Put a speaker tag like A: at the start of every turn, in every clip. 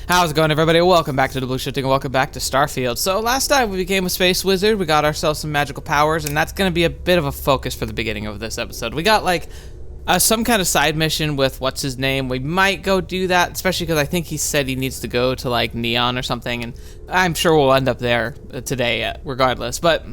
A: How's it going, everybody? Welcome back to TheBlueShifting and welcome back to Starfield. So last time we became a space wizard, we got ourselves some magical powers, and that's going to be a bit of a focus for the beginning of this episode. We got like some kind of side mission with what's his name. We might go do that, especially because I think he said he needs to go to like Neon or something, and I'm sure we'll end up there today regardless. But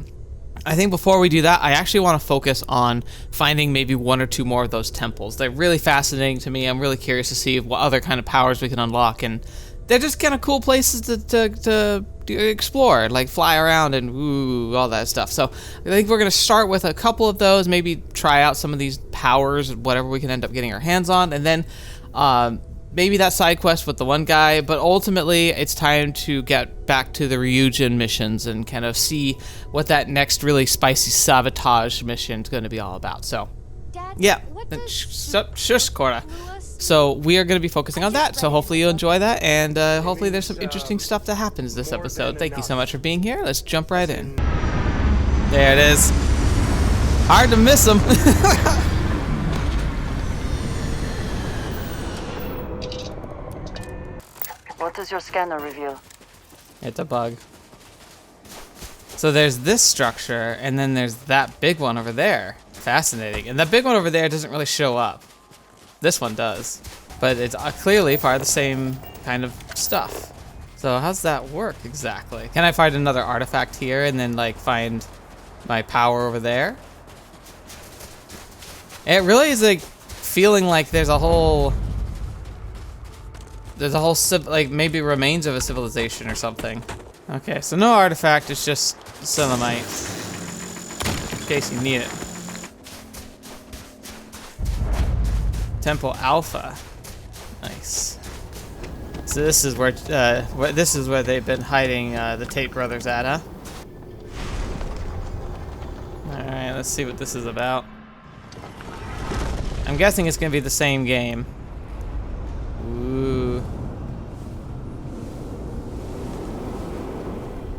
A: I think before we do that, I actually want to focus on finding maybe one or two more of those temples. They're really fascinating to me. I'm really curious to see what other kind of powers we can unlock, and they're just kind of cool places to explore, like fly around and ooh, all that stuff. So I think we're going to start with a couple of those, maybe try out some of these powers, whatever we can end up getting our hands on, and then maybe that side quest with the one guy. But ultimately, it's time to get back to the Ryujin missions and kind of see what that next really spicy sabotage mission is going to be all about. So,
B: Dad,
A: yeah,
B: shush,
A: Cora. So we are going to be focusing on that, so hopefully you enjoy that, and hopefully there's some interesting stuff that happens this episode. Thank you so much for being here. Let's jump right in. There it is. Hard to miss them.
C: What does your scanner reveal?
A: It's a bug. So there's this structure, and then there's that big one over there. Fascinating. And that big one over there doesn't really show up. This one does, but it's clearly part of the same kind of stuff. So how's that work exactly? Can I find another artifact here and then like find my power over there? It really is like feeling like there's a whole like maybe remains of a civilization or something. Okay, so no artifact, it's just Selenite, in case you need it. Temple Alpha, nice. So this is where they've been hiding the Tate brothers at, huh? All right, let's see what this is about. I'm guessing it's gonna be the same game. Ooh.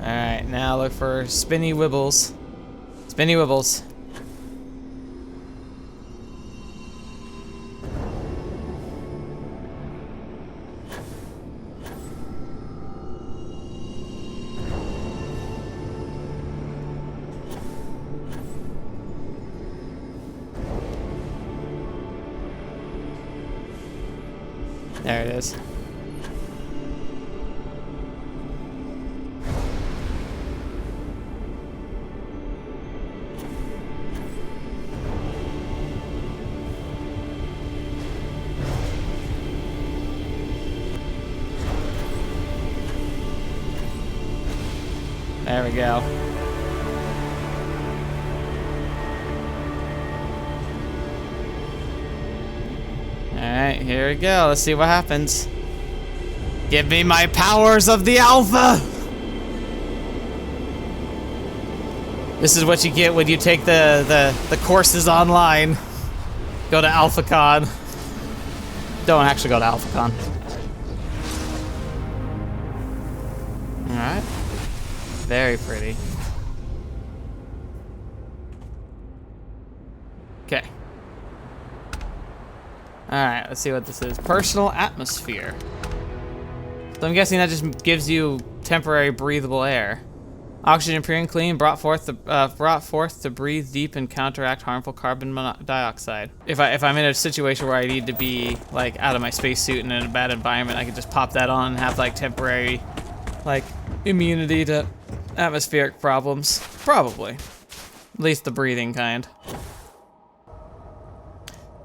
A: All right, now look for spinny wibbles. Spinny wibbles. There it is. There we go. Alright, here we go. Let's see what happens. Give me my powers of the Alpha! This is what you get when you take the courses online. Go to AlphaCon. Don't actually go to AlphaCon. Alright. Very pretty. Okay. Alright, let's see what this is. Personal atmosphere. So I'm guessing that just gives you temporary breathable air. Oxygen pure and clean, brought forth to breathe deep and counteract harmful carbon dioxide. If I'm in a situation where I need to be like out of my spacesuit and in a bad environment, I can just pop that on and have like temporary like immunity to atmospheric problems. Probably. At least the breathing kind.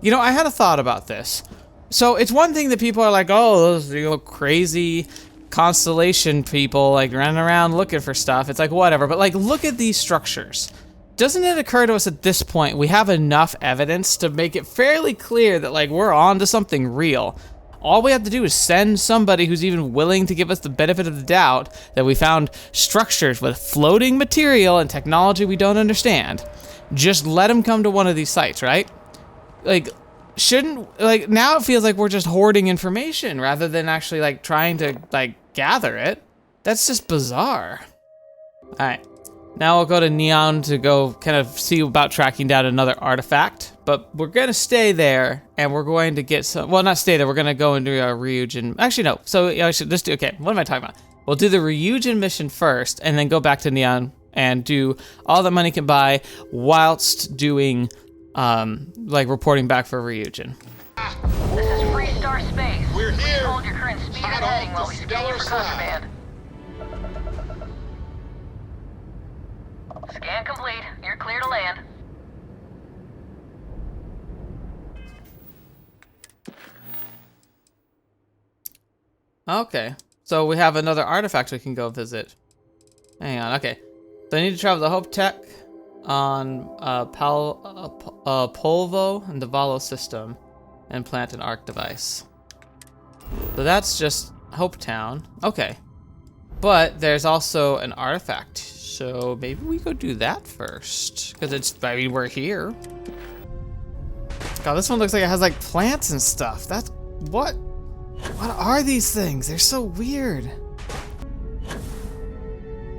A: You know, I had a thought about this. So it's one thing that people are like, oh, those crazy Constellation people like running around looking for stuff. It's like, whatever. But like, look at these structures. Doesn't it occur to us at this point we have enough evidence to make it fairly clear that like we're on to something real? All we have to do is send somebody who's even willing to give us the benefit of the doubt that we found structures with floating material and technology we don't understand. Just let them come to one of these sites, right? Like, shouldn't, like, now it feels like we're just hoarding information rather than actually, like, trying to, like, gather it. That's just bizarre. Alright. Now we'll go to Neon to go kind of see about tracking down another artifact. But we're going to stay there, and we're going to get some... Well, not stay there. We're going to go into Ryujin. Actually, no. So I should just do... Okay, what am I talking about? We'll do the Ryujin mission first, and then go back to Neon and do all that money can buy whilst doing, like, reporting back for Ryujin.
D: This is Free Star Space.
B: We're here.
D: Hold your current speed and
B: Hot
D: heading
B: off
D: while
B: the
D: we scan
B: stellar
D: for
B: slab.
D: contraband. Scan complete. You're clear to land.
A: Okay, so we have another artifact we can go visit. Hang on, okay. So I need to travel to Hope Tech on Polvo and the Valo system and plant an arc device. So that's just Hope Town. Okay. But there's also an artifact. So maybe we go do that first. Because it's, I mean, we're here. God, this one looks like it has like plants and stuff. That's, what? What are these things? They're so weird.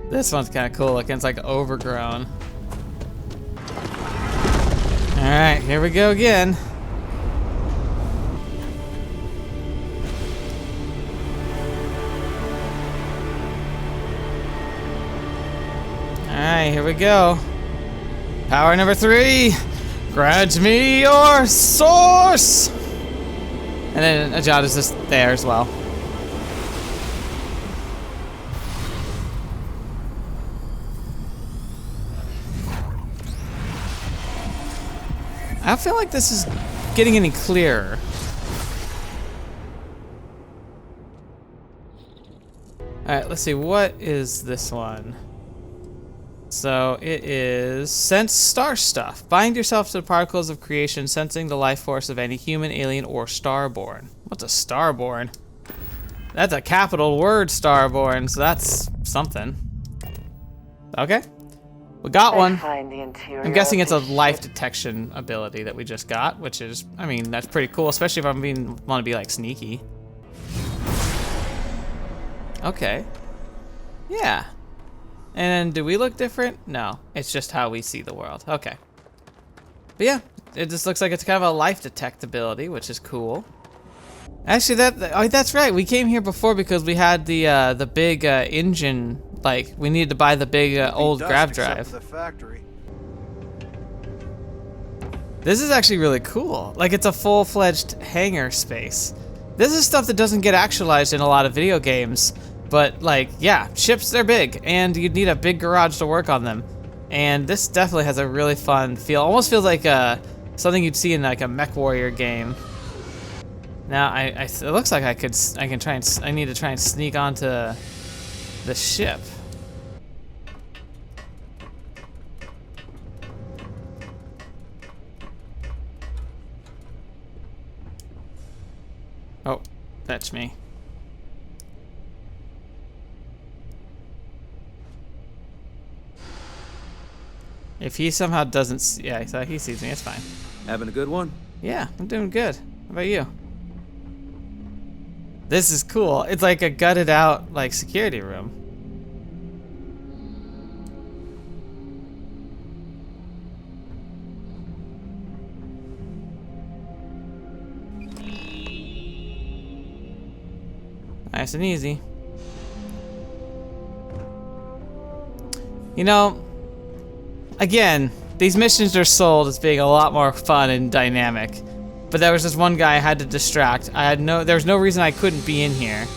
A: This one's kind of cool looking. It's like overgrown. All right, here we go again. All right, here we go. Power number 3. Grant me your source. And then Ajad is just there as well. I don't feel like this is getting any clearer. Alright, let's see, what is this one? So it is sense star stuff. Bind yourself to the particles of creation, sensing the life force of any human, alien, or starborn. What's a starborn? That's a capital word, starborn, so that's something. Okay. We got one.
C: Find the interior
A: I'm guessing
C: of
A: it's a
C: this
A: life
C: ship.
A: detection ability that we just got, which is, I mean, that's pretty cool, especially if I'm want to be like sneaky. Okay. Yeah. And do we look different? No, it's just how we see the world. Okay. But yeah, it just looks like it's kind of a life detect ability, which is cool. Actually, that's right. We came here before because we had the big engine. Like, we needed to buy the big old grav drive.
E: The factory.
A: This is actually really cool. Like, it's a full-fledged hangar space. This is stuff that doesn't get actualized in a lot of video games. But, like, yeah, ships, they're big, and you'd need a big garage to work on them. And this definitely has a really fun feel. Almost feels like something you'd see in, like, a Mech Warrior game. Now, it looks like I need to try and sneak onto the ship. Oh, that's me. If he somehow doesn't see, yeah, so he sees me, it's fine.
E: Having a good one?
A: Yeah, I'm doing good. How about you? This is cool. It's like a gutted out, like, security room. Nice and easy. You know, again, these missions are sold as being a lot more fun and dynamic. But there was this one guy I had to distract. There was no reason I couldn't be in here.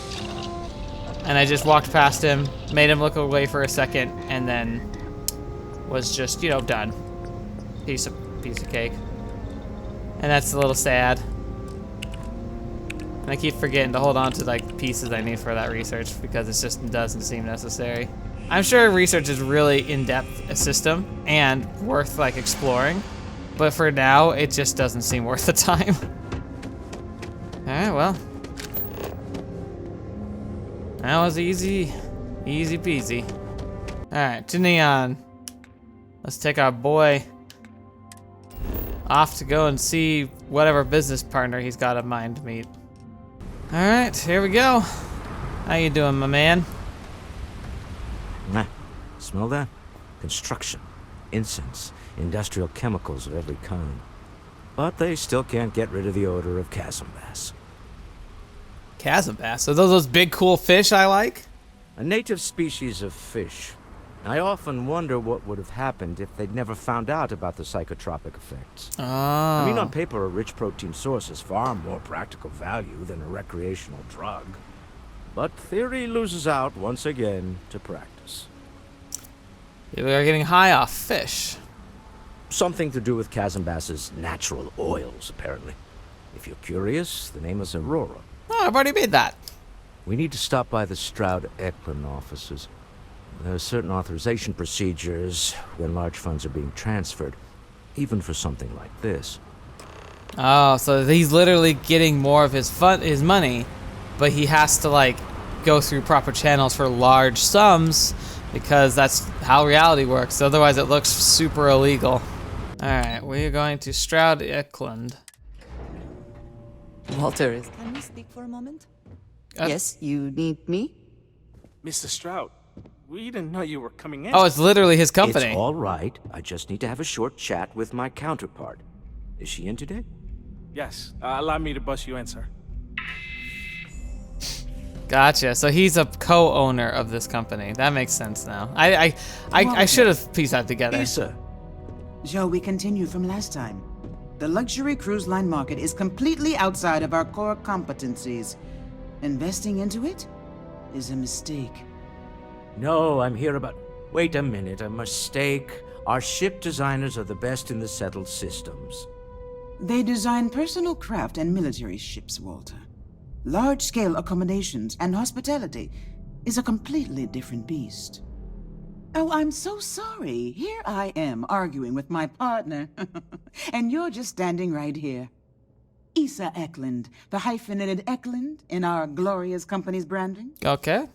A: And I just walked past him, made him look away for a second, and then was just, you know, done. Piece of cake. And that's a little sad. And I keep forgetting to hold on to like the pieces I need for that research because it just doesn't seem necessary. I'm sure research is really in-depth a system and worth like exploring, but for now it just doesn't seem worth the time. Alright, well. That was easy peasy. Alright, to Neon. Let's take our boy off to go and see whatever business partner he's got in mind to meet. Alright, here we go. How you doing, my man?
F: Nah, smell that?
E: construction, incense, industrial chemicals of every kind. But they still can't get rid of the odor of chasm bass.
A: Chasm bass. So those big cool fish I like?
E: A native species of fish. I often wonder what would have happened if they'd never found out about the psychotropic effects.
A: Oh.
E: I mean, on paper, a rich protein source has far more practical value than a recreational drug. But theory loses out once again to practice.
A: We are getting high off fish.
E: Something to do with chasm bass's natural oils, apparently. If you're curious, the name is Aurora.
A: Oh, I've already made that.
E: We need to stop by the Stroud-Eklund offices. There are certain authorization procedures when large funds are being transferred, even for something like this.
A: Oh, so he's literally getting more of his money, but he has to like go through proper channels for large sums because that's how reality works. Otherwise, it looks super illegal. All right, we're going to Stroud-Eklund.
B: Walter,
F: Can we speak for a moment?
A: Uh,
F: Yes, you need me?
B: Mr. Stroud, we didn't know you were coming in.
A: Oh, it's literally his company.
E: It's all right. I just need to have a short chat with my counterpart. Is she in today?
B: Yes, allow me to bust you in, sir.
A: Gotcha. So he's a co-owner of this company. That makes sense now. I should have pieced that together.
E: Lisa.
G: Shall we continue from last time? The luxury cruise line market is completely outside of our core competencies. Investing into it is a mistake.
E: No, I'm here about... Wait a minute, a mistake. Our ship designers are the best in the settled systems.
G: They design personal craft and military ships, Walter. Large-scale accommodations and hospitality is a completely different beast. Oh, I'm so sorry. Here I am arguing with my partner, and you're just standing right here. Issa Eklund, the hyphenated Eklund in our glorious company's branding.
A: Okay.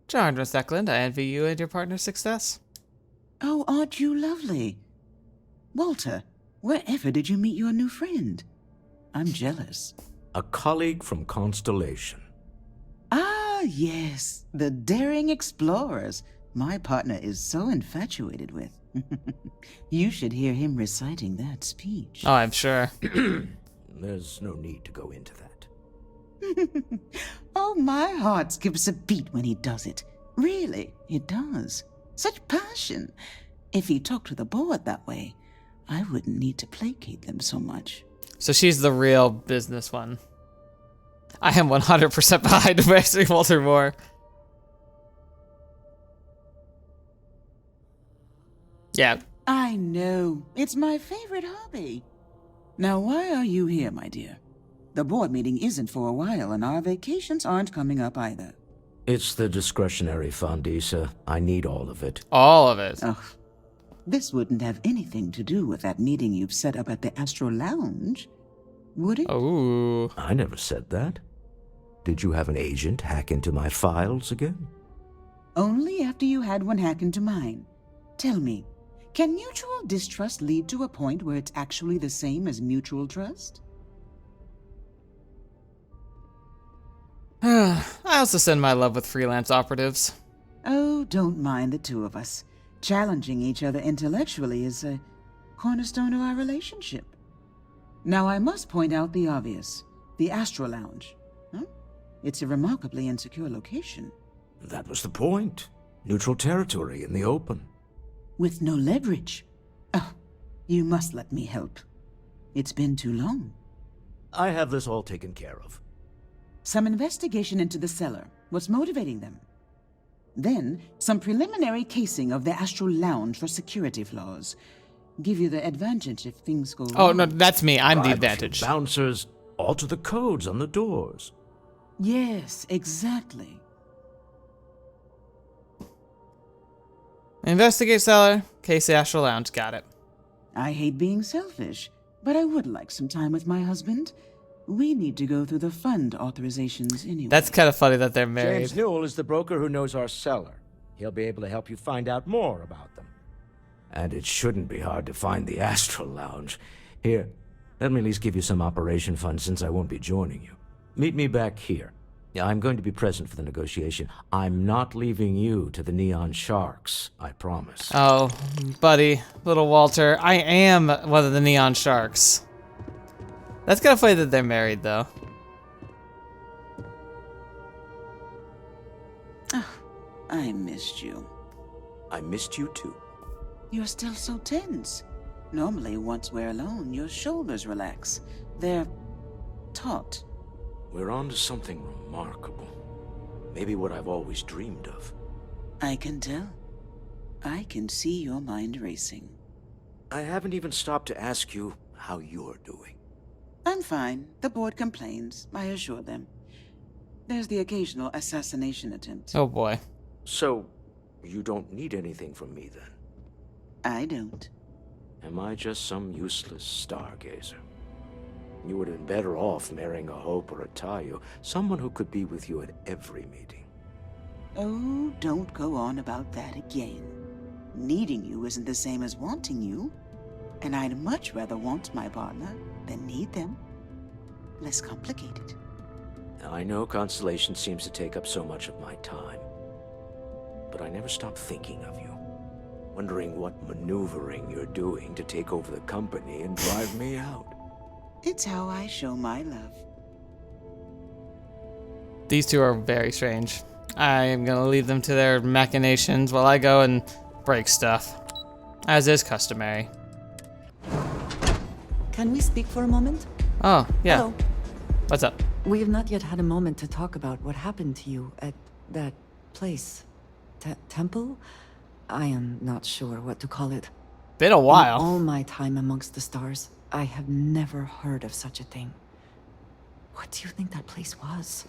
A: Charmed, Miss Eklund. I envy you and your partner's success.
G: Oh, aren't you lovely? Walter, wherever did you meet your new friend? I'm jealous.
E: A colleague from Constellation.
G: Ah, yes, the daring explorers my partner is so infatuated with. You should hear him reciting that speech.
A: Oh, I'm sure.
E: There's no need to go into that.
G: Oh, my heart skips a beat when he does it. Really, it does. Such passion. If he talked to the board that way, I wouldn't need to placate them so much.
A: So she's the real business one. I am 100% behind Mastering Walter Moore. Yeah.
G: I know. It's my favorite hobby. Now, why are you here, my dear? The board meeting isn't for a while, and our vacations aren't coming up either.
E: It's the discretionary fund, Issa. I need all of it.
A: All of it.
G: Ugh. This wouldn't have anything to do with that meeting you've set up at the Astro Lounge, would it?
A: Ooh.
E: I never said that. Did you have an agent hack into my files again?
G: Only after you had one hack into mine. Tell me, can mutual distrust lead to a point where it's actually the same as mutual trust?
A: I also send my love with freelance operatives.
G: Oh, don't mind the two of us. Challenging each other intellectually is a cornerstone of our relationship. Now, I must point out the obvious. The Astro Lounge. Huh? It's a remarkably insecure location.
E: That was the point. Neutral territory in the open.
G: With no leverage. Oh, you must let me help. It's been too long.
E: I have this all taken care of.
G: Some investigation into the cellar. What's motivating them? Then, some preliminary casing of the Astral Lounge for security flaws. Give you the advantage if things go wrong.
A: Oh, no, that's me. I'm the
E: Bribe a few
A: advantage.
E: Bouncers, alter the codes on the doors.
G: Yes, exactly.
A: Investigate cellar, case the Astral Lounge. Got it.
G: I hate being selfish, but I would like some time with my husband. We need to go through the fund authorizations anyway.
A: That's kind of funny that they're married.
E: James Newell is the broker who knows our cellar. He'll be able to help you find out more about them. And it shouldn't be hard to find the Astral Lounge. Here, let me at least give you some operation funds since I won't be joining you. Meet me back here. Yeah, I'm going to be present for the negotiation. I'm not leaving you to the Neon Sharks, I promise.
A: Oh, buddy, little Walter, I am one of the Neon Sharks. That's kind of funny that they're married, though.
G: I missed you.
E: I missed you too.
G: You're still so tense. Normally, once we're alone, your shoulders relax. They're taut.
E: We're on to something remarkable. Maybe what I've always dreamed of.
G: I can tell. I can see your mind racing.
E: I haven't even stopped to ask you how you're doing.
G: I'm fine. The board complains. I assure them. There's the occasional assassination attempt.
A: Oh boy.
E: So, you don't need anything from me then?
G: I don't.
E: Am I just some useless stargazer? You would have been better off marrying a Hope or a Tayo, someone who could be with you at every meeting.
G: Oh, don't go on about that again. Needing you isn't the same as wanting you. And I'd much rather want my partner than need them. Less complicated.
E: Now, I know Constellation seems to take up so much of my time. But I never stop thinking of you. Wondering what maneuvering you're doing to take over the company and drive me out.
G: It's how I show my love.
A: These two are very strange. I am gonna leave them to their machinations while I go and break stuff, as is customary.
F: Can we speak for a moment?
A: Oh, yeah.
F: Hello.
A: What's up?
F: We have not yet had a moment to talk about what happened to you at that place. Temple? I am not sure what to call it.
A: Been a
F: In
A: while.
F: all my time amongst the stars, I have never heard of such a thing. What do you think that place was?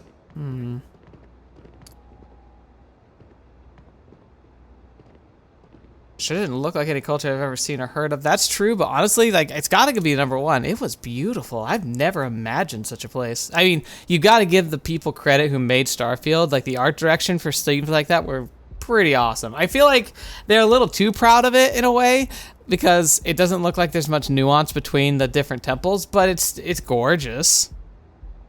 A: Sure didn't look like any culture I've ever seen or heard of. That's true, but honestly, like, it's gotta be number one. It was beautiful. I've never imagined such a place. I mean, you gotta give the people credit who made Starfield. Like, the art direction for things like that were pretty awesome. I feel like they're a little too proud of it in a way, because it doesn't look like there's much nuance between the different temples, but it's gorgeous.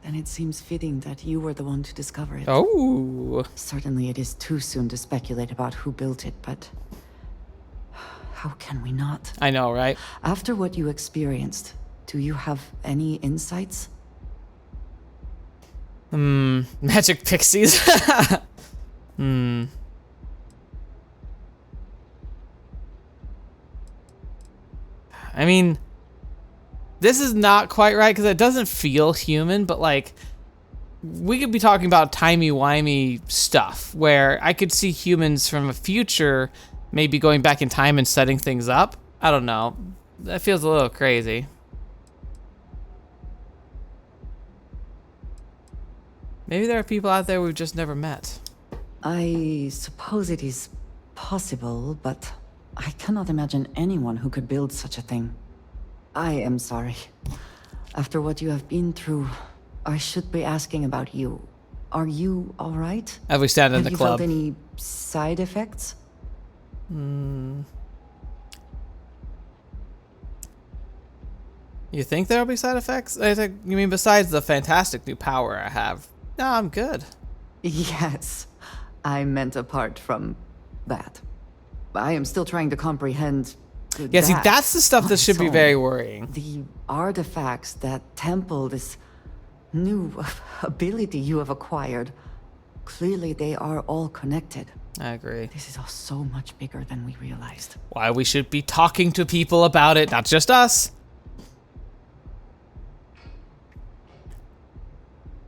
F: And it seems fitting that you were the one to discover it.
A: Oh.
F: Certainly it is too soon to speculate about who built it, but how can we not?
A: I know, right?
F: After what you experienced, do you have any insights?
A: Magic pixies. I mean, this is not quite right because it doesn't feel human, but like, we could be talking about timey-wimey stuff where I could see humans from a future maybe going back in time and setting things up. I don't know. That feels a little crazy. Maybe there are people out there we've just never met.
F: I suppose it is possible, but I cannot imagine anyone who could build such a thing. I am sorry. After what you have been through, I should be asking about you. Are you all right?
A: As we stand in the
F: Have you
A: club.
F: felt any side effects?
A: You think there'll be side effects? I think, you mean besides the fantastic new power I have? No, I'm good.
F: Yes, I meant apart from that. I am still trying to comprehend.
A: Yeah, see, that's the stuff that should be very worrying.
F: The artifacts that temple this new ability you have acquired. Clearly, they are all connected.
A: I agree.
F: This is all so much bigger than we realized.
A: Why we should be talking to people about it, not just us.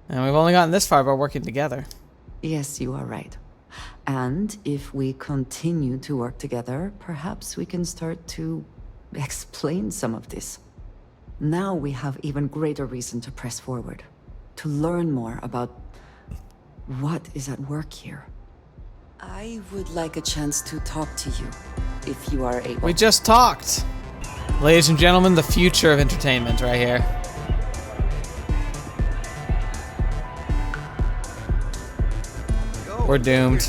A: And we've only gotten this far by working together.
F: Yes, you are right. And if we continue to work together, perhaps we can start to explain some of this. Now we have even greater reason to press forward, to learn more about what is at work here. I would like a chance to talk to you, if you are able.
A: We just talked. Ladies and gentlemen, the future of entertainment right here. We're doomed.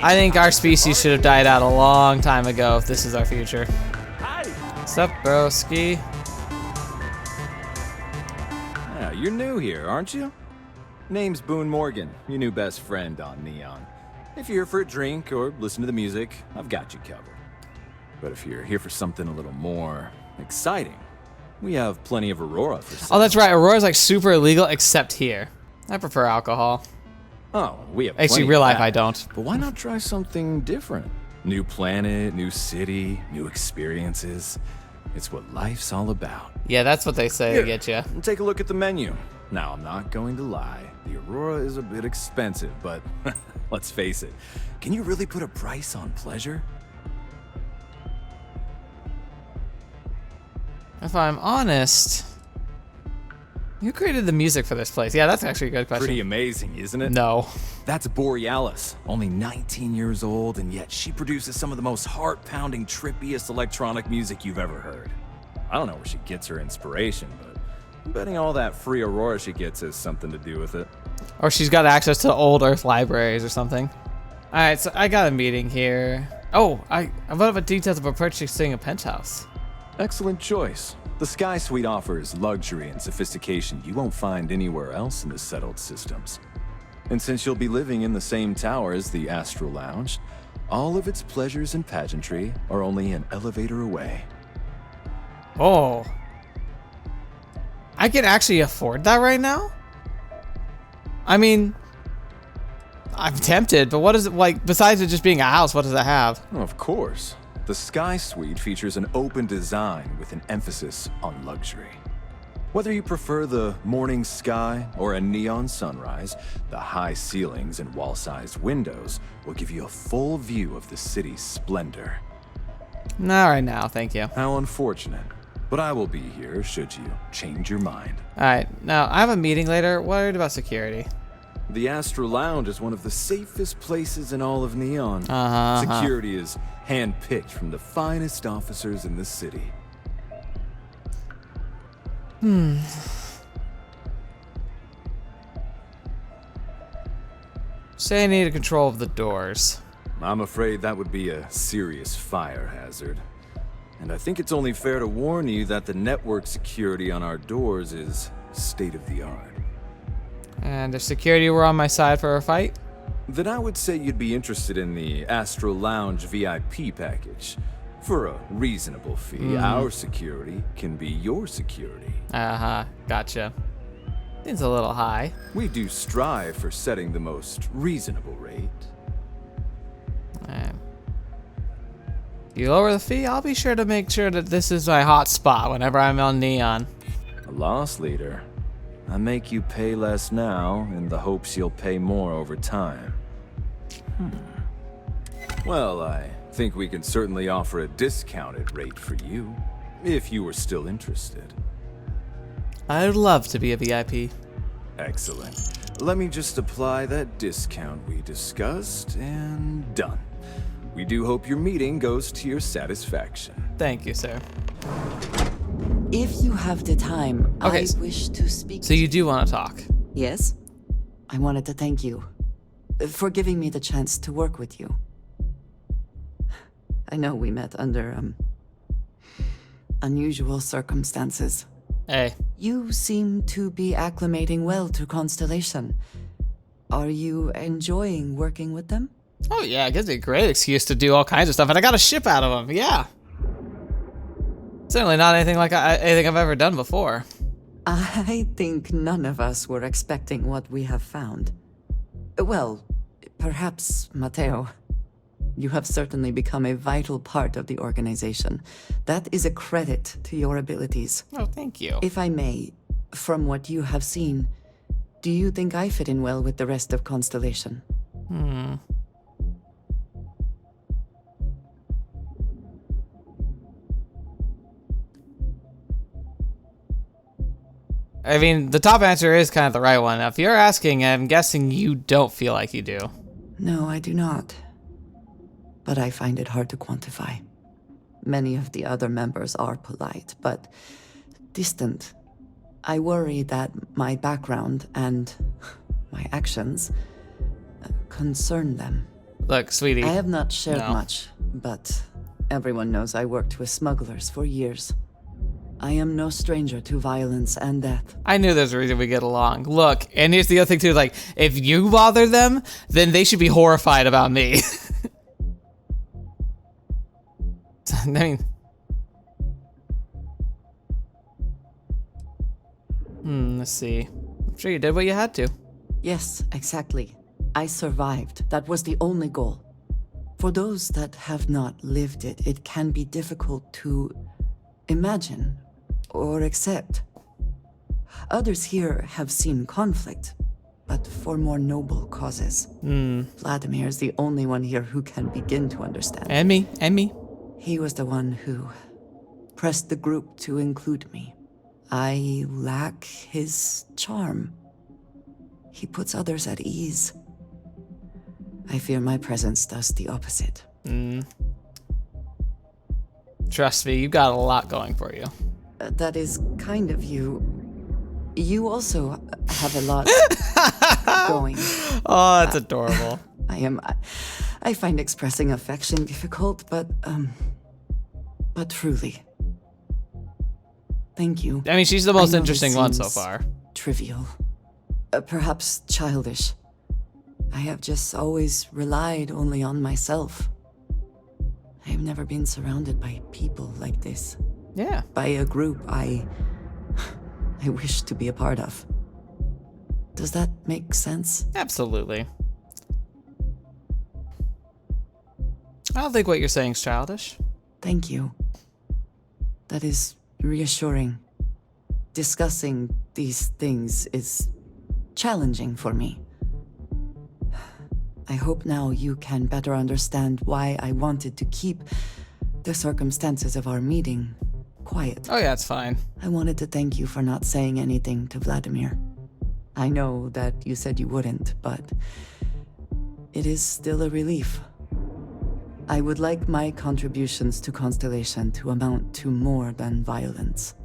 A: I think our species should have died out a long time ago if this is our future. What's up, broski?
H: Yeah, you're new here, aren't you? Name's Boone Morgan, your new best friend on Neon. If you're here for a drink or listen to the music, I've got you covered. But if you're here for something a little more exciting, we have plenty of Aurora for sale.
A: Oh, that's right. Aurora's like super illegal except here. I prefer alcohol.
H: Oh, we have
A: Actually,
H: plenty
A: real
H: of
A: life,
H: that.
A: I don't.
H: But why not try something different? New planet, new city, new experiences. It's what life's all about.
A: Yeah, that's what they say to get you.
H: Take a look at the menu. Now, I'm not going to lie. The Aurora is a bit expensive, but let's face it. Can you really put a price on pleasure?
A: If I'm honest, who created the music for this place? Yeah, that's actually a good question.
H: Pretty amazing, isn't it?
A: No.
H: That's Borealis, only 19 years old, and yet she produces some of the most heart-pounding, trippiest electronic music you've ever heard. I don't know where she gets her inspiration, but I'm betting all that free Aurora she gets has something to do with it.
A: Or she's got access to old Earth libraries or something. Alright, so I got a meeting here. Oh, what about details about purchasing a penthouse?
H: Excellent choice. The Sky Suite offers luxury and sophistication you won't find anywhere else in the settled systems. And since you'll be living in the same tower as the Astral Lounge, all of its pleasures and pageantry are only an elevator away.
A: Oh. I can actually afford that right now? I mean, I'm tempted, but what is it like, besides it just being a house, what does it have?
H: Well, of course. The Sky Suite features an open design with an emphasis on luxury. Whether you prefer the morning sky or a neon sunrise, the high ceilings and wall-sized windows will give you a full view of the city's splendor.
A: Not right now, thank you.
H: How unfortunate. But I will be here should you change your mind.
A: Alright, now I have a meeting later. Worried about security.
H: The Astral Lounge is one of the safest places in all of Neon. Security is handpicked from the finest officers in the city.
A: Say I need control of the doors.
H: I'm afraid that would be a serious fire hazard. And I think it's only fair to warn you that the network security on our doors is state-of-the-art.
A: And if security were on my side for a fight?
H: Then I would say you'd be interested in the Astral Lounge VIP package. For a reasonable fee, our security can be your security.
A: Gotcha. Seems a little high.
H: We do strive for setting the most reasonable rate.
A: You lower the fee, I'll be sure to make sure that this is my hot spot whenever I'm on Neon.
H: A loss leader. I make you pay less now in the hopes you'll pay more over time. Well, I think we can certainly offer a discounted rate for you, if you were still interested.
A: I'd love to be a VIP.
H: Excellent. Let me just apply that discount we discussed, and done. We do hope your meeting goes to your satisfaction.
A: Thank you, sir.
F: If you have the time,
A: Okay,
F: I wish to speak.
A: So you do want to talk?
F: Yes? I wanted to thank you for giving me the chance to work with you. I know we met under, unusual circumstances.
A: Hey.
F: You seem to be acclimating well to Constellation. Are you enjoying working with them?
A: Oh yeah, it gives me a great excuse to do all kinds of stuff, and I got a ship out of them, yeah. Certainly not anything like anything I've ever done before.
F: I think none of us were expecting what we have found. Well, perhaps Mateo. You have certainly become a vital part of the organization. That is a credit to your abilities.
A: Oh, thank you.
F: If I may, from what you have seen, do you think I fit in well with the rest of Constellation?
A: I mean, the top answer is kind of the right one. If you're asking, I'm guessing you don't feel like you do.
F: No, I do not. But I find it hard to quantify. Many of the other members are polite, but distant. I worry that my background and my actions concern them.
A: Look, sweetie.
F: I have not shared
A: No.
F: much, but everyone knows I worked with smugglers for years. I am no stranger to violence and death.
A: I knew there's a reason we get along. Look, and here's the other thing too, like, if you bother them, then they should be horrified about me. I mean... let's see. I'm sure you did what you had to.
F: Yes, exactly. I survived. That was the only goal. For those that have not lived it, it can be difficult to imagine or accept. Others here have seen conflict, but for more noble causes. Vladimir is the only one here who can begin to understand.
A: And me.
F: He was the one who pressed the group to include me. I lack his charm. He puts others at ease. I fear my presence does the opposite.
A: Trust me, you've got a lot going for you.
F: That is kind of you. You also have a lot going.
A: Oh, that's adorable.
F: I find expressing affection difficult, but truly. Thank you.
A: I mean, she's the most
F: I know
A: interesting
F: this
A: one so
F: seems
A: far.
F: Trivial. Perhaps childish. I have just always relied only on myself. I have never been surrounded by people like this.
A: Yeah.
F: By a group I wish to be a part of. Does that make sense?
A: Absolutely. I don't think what you're saying is childish.
F: Thank you. That is reassuring. Discussing these things is challenging for me. I hope now you can better understand why I wanted to keep the circumstances of our meeting quiet.
A: Oh yeah, it's fine.
F: I wanted to thank you for not saying anything to Vladimir. I know that you said you wouldn't, but it is still a relief. I would like my contributions to Constellation to amount to more than violence.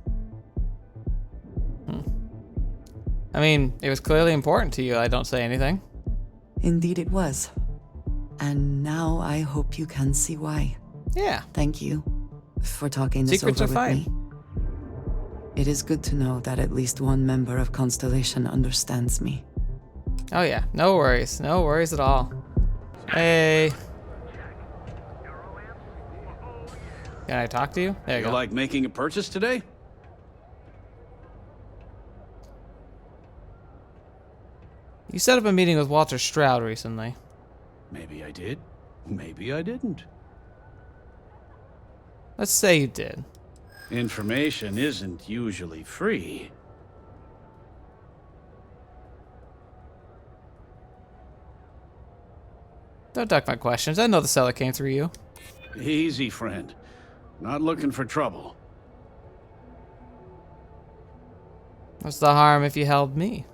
A: I mean, it was clearly important to you. I don't say anything.
F: Indeed it was. And now I hope you can see why.
A: Yeah.
F: Thank you for talking this
A: Secrets
F: over
A: are
F: with
A: fine.
F: me. It is good to know that at least one member of Constellation understands me.
A: Oh yeah, no worries. No worries at all. Hey. Can I talk to you? There you
I: You
A: go.
I: like making a purchase today?
A: You set up a meeting with Walter Stroud recently.
I: Maybe I did. Maybe I didn't.
A: Let's say you did.
I: Information isn't usually free.
A: Don't duck my questions. I know the seller came through you.
I: Easy, friend. Not looking for trouble.
A: What's the harm if you helped me?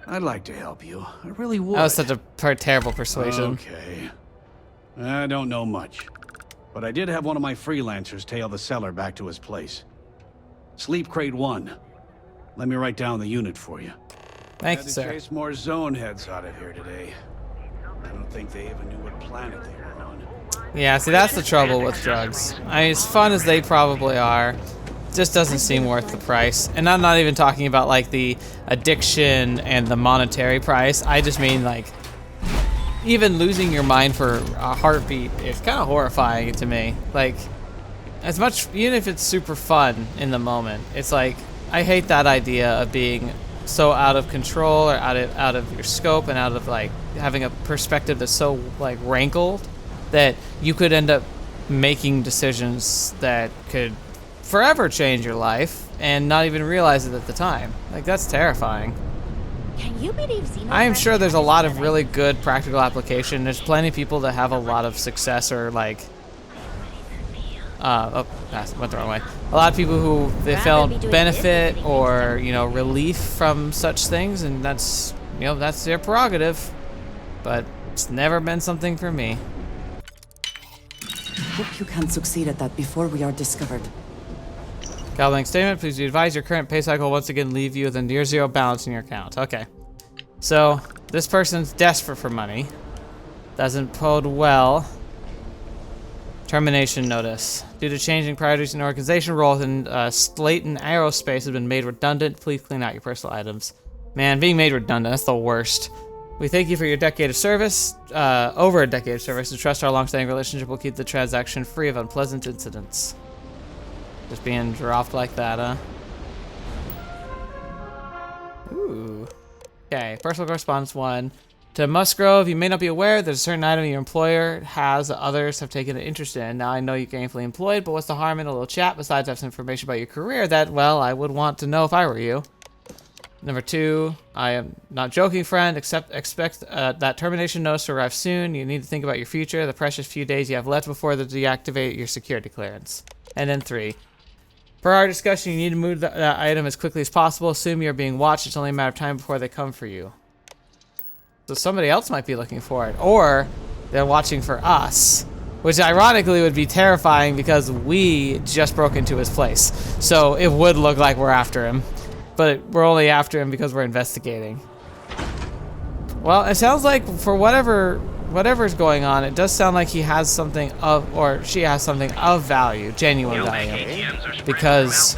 I: I'd like to help you. I really would.
A: That was such a terrible persuasion.
I: Okay. I don't know much. But I did have one of my freelancers tail the seller back to his place. Sleep Crate 1. Let me write down the unit for you.
A: Thank
I: Had
A: you,
I: to
A: sir.
I: chase more zone heads out of here today. I don't think they even knew what planet they were on.
A: Yeah, see, that's the trouble with drugs. I mean, as fun as they probably are, it just doesn't seem worth the price. And I'm not even talking about, like, the addiction and the monetary price. I just mean, like, even losing your mind for a heartbeat is kind of horrifying to me. Like, as much, even if it's super fun in the moment, it's like, I hate that idea of being so out of control or out of your scope and out of, like, having a perspective that's so, like, rankled that you could end up making decisions that could forever change your life and not even realize it at the time. Like, that's terrifying.
J: Can you believe Xeno?
A: I am sure there's a lot of really good practical application. There's plenty of people that have a lot of success or, like, went the wrong way. A lot of people who they felt benefit or, you know, relief from such things, and that's, you know, that's their prerogative. But it's never been something for me.
F: Hope you can succeed at that before we are discovered.
A: Calblank statement, please be advised your current pay cycle will once again leave you with a near zero balance in your account. Okay. So, this person's desperate for money. Doesn't bode well. Termination notice. Due to changing priorities in organization, roles in Slayton Aerospace have been made redundant. Please clean out your personal items. Man, being made redundant, that's the worst. We thank you for your decade of service, over a decade of service, and trust our long-standing relationship will keep the transaction free of unpleasant incidents. Just being dropped like that, huh? Ooh. Okay, personal correspondence 1. To Musgrove, you may not be aware there's a certain item your employer has that others have taken an interest in. Now, I know you're gainfully employed, but what's the harm in a little chat besides have some information about your career that, well, I would want to know if I were you. Number 2, I am not joking, friend. Expect that termination notice to arrive soon. You need to think about your future, the precious few days you have left before they deactivate your security clearance. And then 3. Per our discussion, you need to move that item as quickly as possible. Assume you're being watched. It's only a matter of time before they come for you. So somebody else might be looking for it. Or they're watching for us. Which ironically would be terrifying because we just broke into his place. So it would look like we're after him. But we're only after him because we're investigating. Well, it sounds like for whatever's going on, it does sound like he has something of, or she has something of value, genuine value, because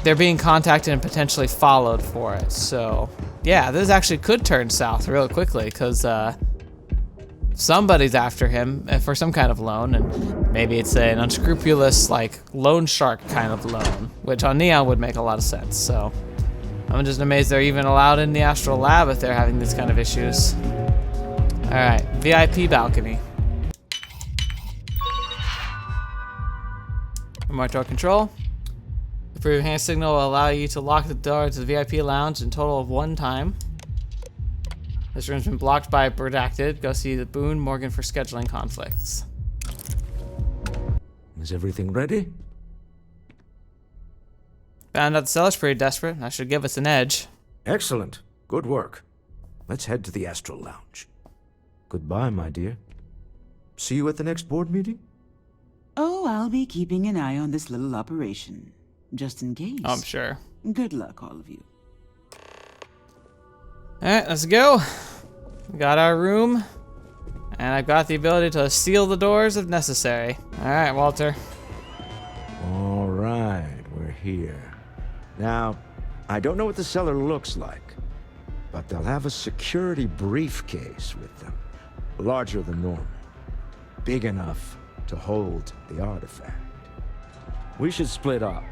A: they're being contacted and potentially followed for it. So, yeah, this actually could turn south real quickly because somebody's after him for some kind of loan, and maybe it's an unscrupulous, like, loan shark kind of loan, which on Neon would make a lot of sense. So. I'm just amazed they're even allowed in the Astral Lab if they're having these kind of issues. Alright, VIP balcony. Remote door control. The proof hand signal will allow you to lock the door to the VIP lounge in total of 1 time. This room's been blocked by Redacted. Go see the Boone Morgan for scheduling conflicts.
E: Is everything ready?
A: Found out the cellar's pretty desperate. That should give us an edge.
E: Excellent. Good work. Let's head to the Astral Lounge. Goodbye, my dear. See you at the next board meeting?
G: Oh, I'll be keeping an eye on this little operation. Just in case.
A: I'm sure.
G: Good luck, all of you.
A: Alright, let's go. We got our room. And I've got the ability to seal the doors if necessary. Alright, Walter.
E: Alright, we're here. Now, I don't know what the cellar looks like, but they'll have a security briefcase with them. Larger than normal. Big enough to hold the artifact. We should split up.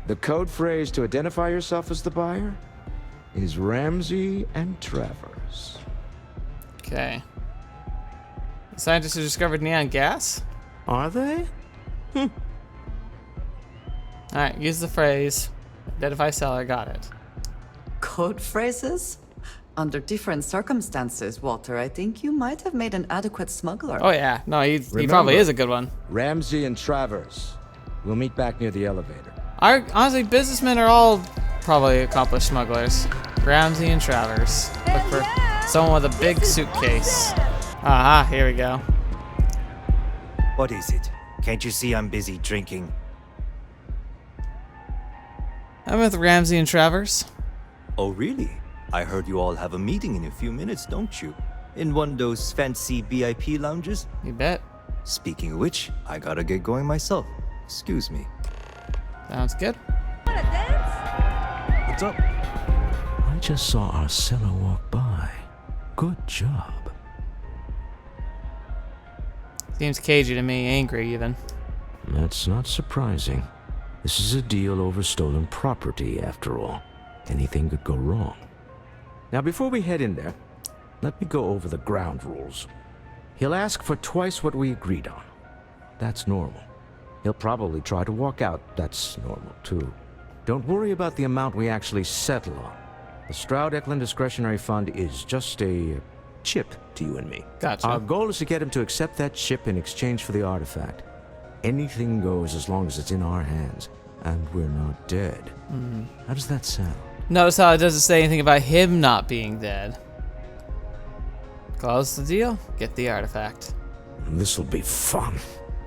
E: The code phrase to identify yourself as the buyer is Ramsey and Travers.
A: Okay. The scientists who discovered neon gas?
E: Are they?
A: Alright, use the phrase. Identify seller, got it.
F: Code phrases? Under different circumstances, Walter, I think you might have made an adequate smuggler.
A: Oh yeah, no, he probably is a good one.
E: Ramsey and Travers. We'll meet back near the elevator.
A: Honestly, businessmen are all probably accomplished smugglers. Ramsey and Travers. Look for someone with a big suitcase. Aha, here we go.
K: What is it? Can't you see I'm busy drinking?
A: I'm with Ramsey and Travers.
K: Oh, really? I heard you all have a meeting in a few minutes, don't you? In one of those fancy VIP lounges?
A: You bet.
K: Speaking of which, I gotta get going myself. Excuse me.
A: Sounds good.
K: What's up?
E: I just saw our seller walk by. Good job.
A: Seems cagey to me, angry even.
E: That's not surprising. This is a deal over stolen property, after all. Anything could go wrong. Now, before we head in there, let me go over the ground rules. He'll ask for twice what we agreed on. That's normal. He'll probably try to walk out. That's normal, too. Don't worry about the amount we actually settle on. The Stroud-Eklund Discretionary Fund is just a chip to you and me.
A: Gotcha.
E: Our goal is to get him to accept that chip in exchange for the artifact. Anything goes as long as it's in our hands, and we're not dead. How does that sound?
A: Notice how it doesn't say anything about him not being dead. Close the deal, get the artifact.
E: This'll be fun.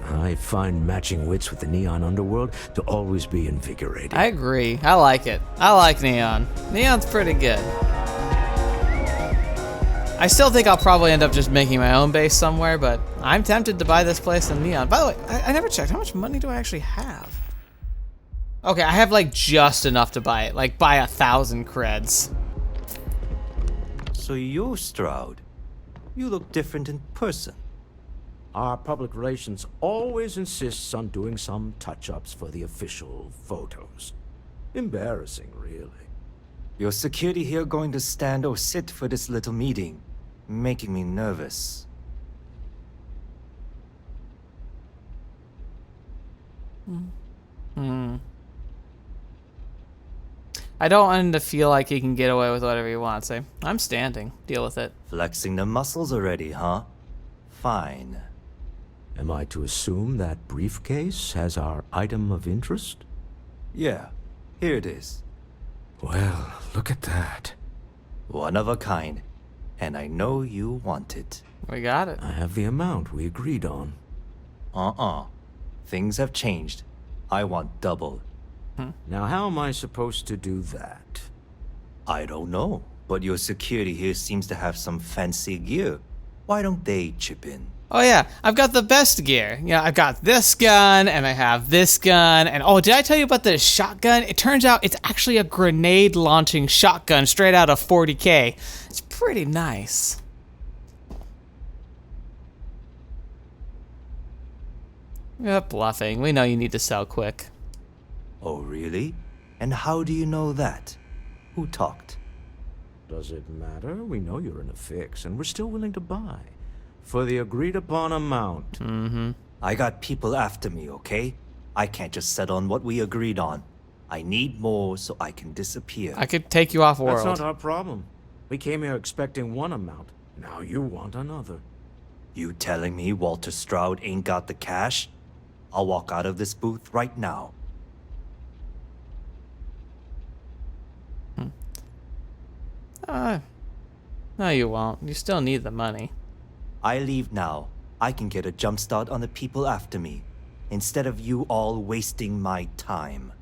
E: I find matching wits with the Neon Underworld to always be invigorating.
A: I agree. I like it. I like Neon. Neon's pretty good. I still think I'll probably end up just making my own base somewhere, but I'm tempted to buy this place in Neon. By the way, I never checked. How much money do I actually have? Okay, I have like just enough to buy it. Like buy 1,000 creds.
K: So you're Stroud. You look different in person.
E: Our public relations always insists on doing some touch-ups for the official photos. Embarrassing, really.
K: Your security here going to stand or sit for this little meeting, making me nervous.
A: I don't want him to feel like he can get away with whatever he wants. I'm standing. Deal with it.
K: Flexing the muscles already, huh? Fine.
E: Am I to assume that briefcase has our item of interest?
K: Yeah, here it is.
E: Well, look at that.
K: One of a kind. And I know you want it.
A: We got it.
E: I have the amount we agreed on.
K: Things have changed. I want double.
E: Now, how am I supposed to do that?
K: I don't know, but your security here seems to have some fancy gear. Why don't they chip in?
A: Oh yeah, I've got the best gear. You know, I've got this gun, and I have this gun, and oh, did I tell you about this shotgun? It turns out it's actually a grenade-launching shotgun straight out of 40K. It's pretty nice. You're bluffing. We know you need to sell quick.
K: Oh, really? And how do you know that? Who talked?
E: Does it matter? We know you're in a fix, and we're still willing to buy. For the agreed-upon amount.
K: I got people after me, okay? I can't just settle on what we agreed on. I need more so I can disappear.
A: I could take you off world.
E: That's not our problem. We came here expecting one amount. Now you want another.
K: You telling me Walter Stroud ain't got the cash? I'll walk out of this booth right now.
A: No, you won't. You still need the money.
K: I leave now. I can get a jump start on the people after me, instead of you all wasting my time.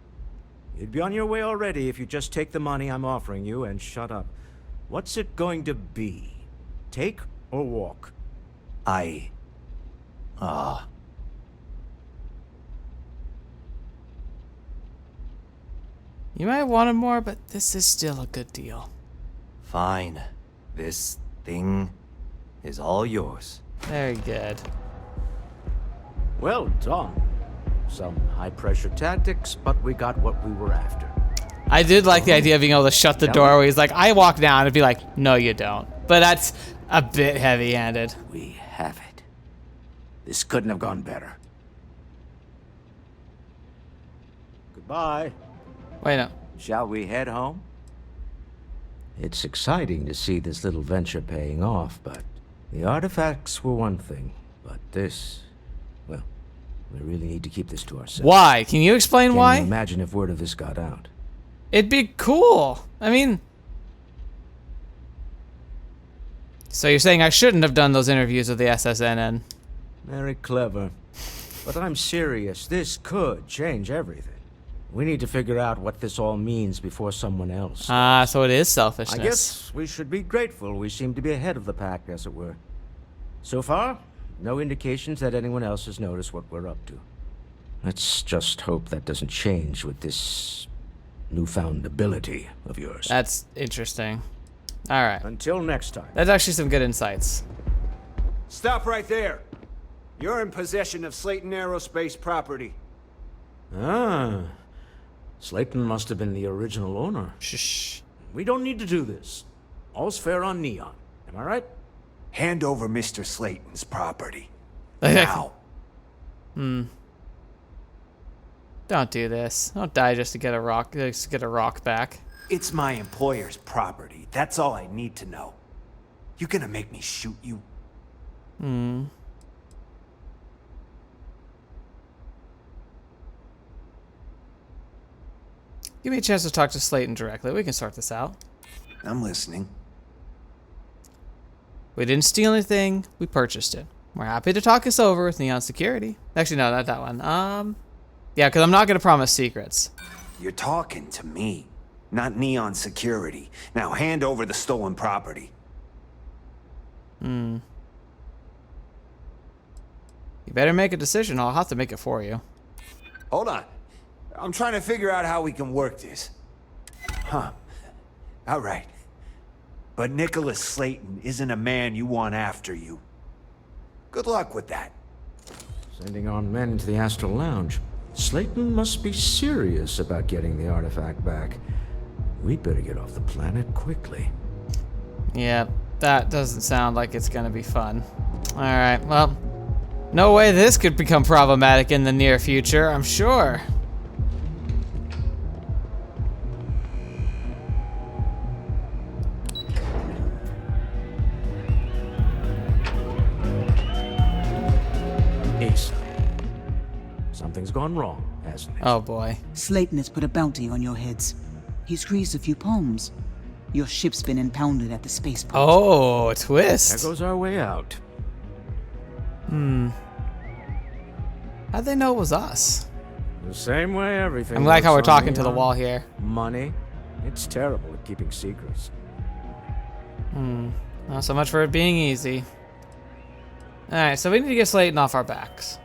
E: You'd be on your way already if you just take the money I'm offering you and shut up. What's it going to be? Take or walk?
A: You might want it more, but this is still a good deal.
K: Fine. This thing is all yours.
A: Very good.
E: Well done. Some high-pressure tactics, but we got what we were after.
A: I did like the idea of being able to shut the door where he's like, I walk down and be like, no, you don't. But that's a bit heavy-handed.
E: We have it. This couldn't have gone better. Goodbye.
A: Wait, no.
E: Shall we head home? It's exciting to see this little venture paying off, but the artifacts were one thing. But this, well, we really need to keep this to ourselves.
A: Why? Can you explain why?
E: Can you imagine if word of this got out?
A: It'd be cool. I mean... So you're saying I shouldn't have done those interviews with the SSNN?
E: Very clever. But I'm serious. This could change everything. We need to figure out what this all means before someone else.
A: So it is selfishness.
E: I guess we should be grateful. We seem to be ahead of the pack, as it were. So far, no indications that anyone else has noticed what we're up to. Let's just hope that doesn't change with this newfound ability of yours.
A: That's interesting. All right.
E: Until next time.
A: That's actually some good insights.
L: Stop right there. You're in possession of Slayton Aerospace property.
E: Ah. Slayton must have been the original owner.
A: Shh.
E: We don't need to do this. All's fair on Neon. Am I right?
L: Hand over Mr. Slayton's property. Now.
A: Don't do this. Don't die just to get a rock back.
L: It's my employer's property. That's all I need to know. You gonna make me shoot you?
A: Give me a chance to talk to Slayton directly. We can sort this out.
L: I'm listening.
A: We didn't steal anything. We purchased it. We're happy to talk this over with Neon Security. Actually, no, not that one. Yeah, because I'm not going to promise secrets.
L: You're talking to me, not Neon Security. Now hand over the stolen property.
A: You better make a decision. I'll have to make it for you.
L: Hold on. I'm trying to figure out how we can work this. Huh. All right. But Nicholas Slayton isn't a man you want after you. Good luck with that.
E: Sending armed men into the Astral Lounge. Slayton must be serious about getting the artifact back. We'd better get off the planet quickly.
A: Yeah, that doesn't sound like it's gonna be fun. Alright, well, no way this could become problematic in the near future, I'm sure.
E: Asa. Something's gone wrong, hasn't it?
A: Oh boy.
G: Slayton has put a bounty on your heads. He's squeezed a few palms. Your ship's been impounded at the spaceport.
A: Oh, a twist.
E: There goes our way out.
A: How'd they know it was us?
E: The same way everything.
A: I'm like how we're
E: works on
A: talking to the wall here.
E: Money. It's terrible at keeping secrets.
A: Not so much for it being easy. Alright, so we need to get Slayton off our backs.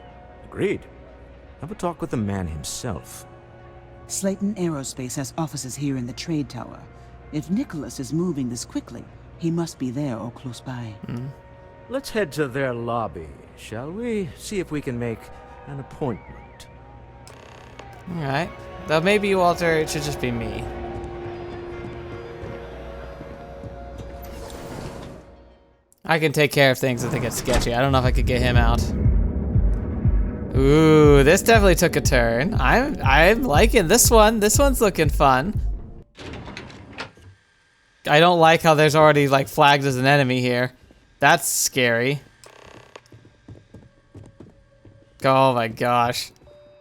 E: Agreed. Have a talk with the man himself.
G: Slayton Aerospace has offices here in the trade tower. If Nicholas is moving this quickly, he must be there or close by.
E: Let's head to their lobby, shall we? See if we can make an appointment.
A: Alright. Though maybe, Walter, it should just be me. I can take care of things if they get sketchy. I don't know if I could get him out. Ooh, this definitely took a turn. I'm liking this one. This one's looking fun. I don't like how there's already like flagged as an enemy here. That's scary. Oh my gosh.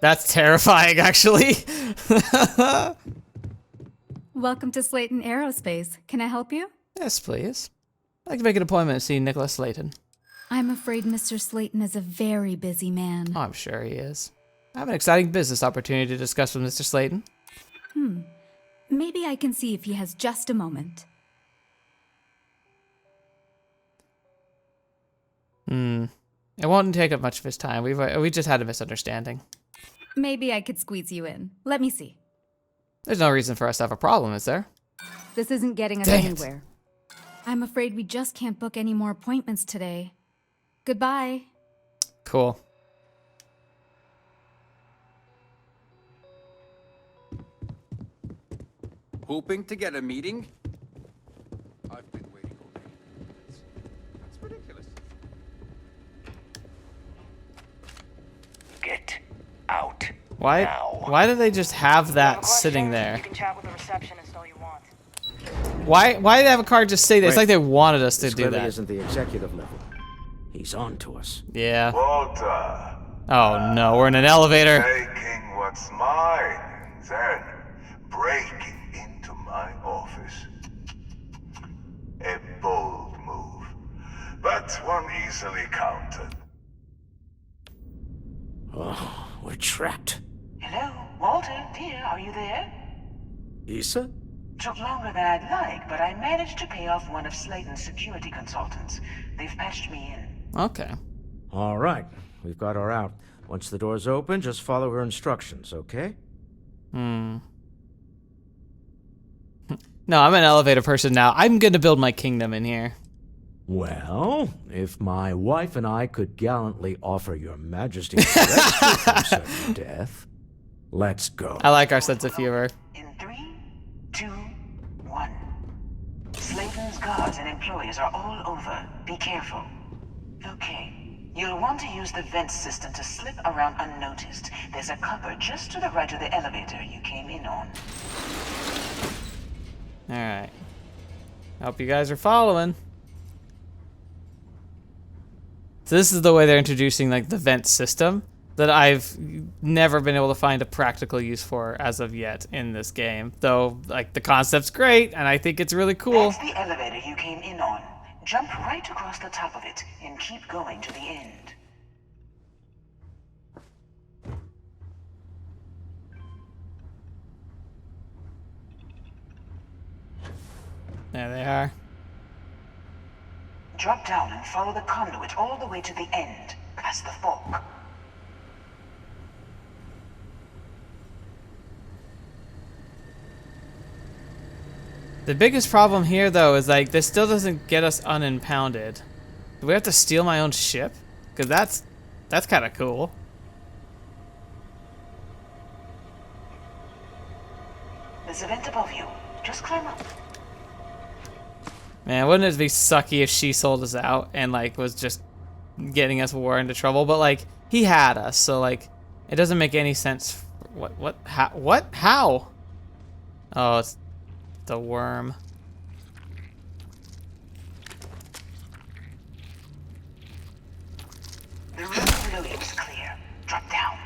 A: That's terrifying, actually.
J: Welcome to Slayton Aerospace. Can I help you?
A: Yes, please. I'd like to make an appointment to see Nicholas Slayton.
J: I'm afraid Mr. Slayton is a very busy man.
A: Oh, I'm sure he is. I have an exciting business opportunity to discuss with Mr. Slayton.
J: Maybe I can see if he has just a moment.
A: It won't take up much of his time. We just had a misunderstanding.
J: Maybe I could squeeze you in. Let me see.
A: There's no reason for us to have a problem, is there?
J: This isn't getting us
A: Dang it.
J: anywhere. I'm afraid we just can't book any more appointments today. Goodbye.
A: Cool.
M: Hoping to get a meeting? I've been waiting all day. That's ridiculous.
E: Get out.
A: Why do they just have that sitting there?
C: You can chat with the receptionist all you want.
A: Why do they have a card just say that? It's like they wanted us to
E: This
A: do
E: clearly
A: that.
E: isn't the executive level. He's on to us.
A: Yeah.
N: Walter.
A: Oh no, we're in an elevator.
N: Taking what's mine, then breaking into my office. A bold move, but one easily countered.
E: Oh, we're trapped.
O: Hello, Walter, dear, are you there?
E: Issa?
O: Took longer than I'd like, but I managed to pay off one of Slayton's security consultants. They've patched me in.
A: Okay.
E: All right, we've got her out. Once the door's open, just follow her instructions, okay?
A: No, I'm an elevator person now. I'm gonna build my kingdom in here.
E: Well, if my wife and I could gallantly offer your majesty rescue from sudden death, let's go.
A: I like our sense of humor.
O: In 3, 2, 1. Slayton's guards and employees are all over. Be careful. Okay. You'll want to use the vent system to slip around unnoticed. There's a cupboard just to the right of the elevator you came in on.
A: Alright. Hope you guys are following. So this is the way they're introducing like the vent system that I've never been able to find a practical use for as of yet in this game. Though like the concept's great and I think it's really cool.
O: That's the elevator you came in on. Jump right across the top of it and keep going to the end.
A: There they are.
O: Drop down and follow the conduit all the way to the end, past the fork.
A: The biggest problem here, though, is like this still doesn't get us unimpounded. Do we have to steal my own ship? Because that's kind of cool.
O: There's a vent above you. Just climb up.
A: Man, wouldn't it be sucky if she sold us out and like was just getting us more into trouble? But like he had us, so like it doesn't make any sense. How? Oh, it's the worm.
O: The room below you is clear. Drop down.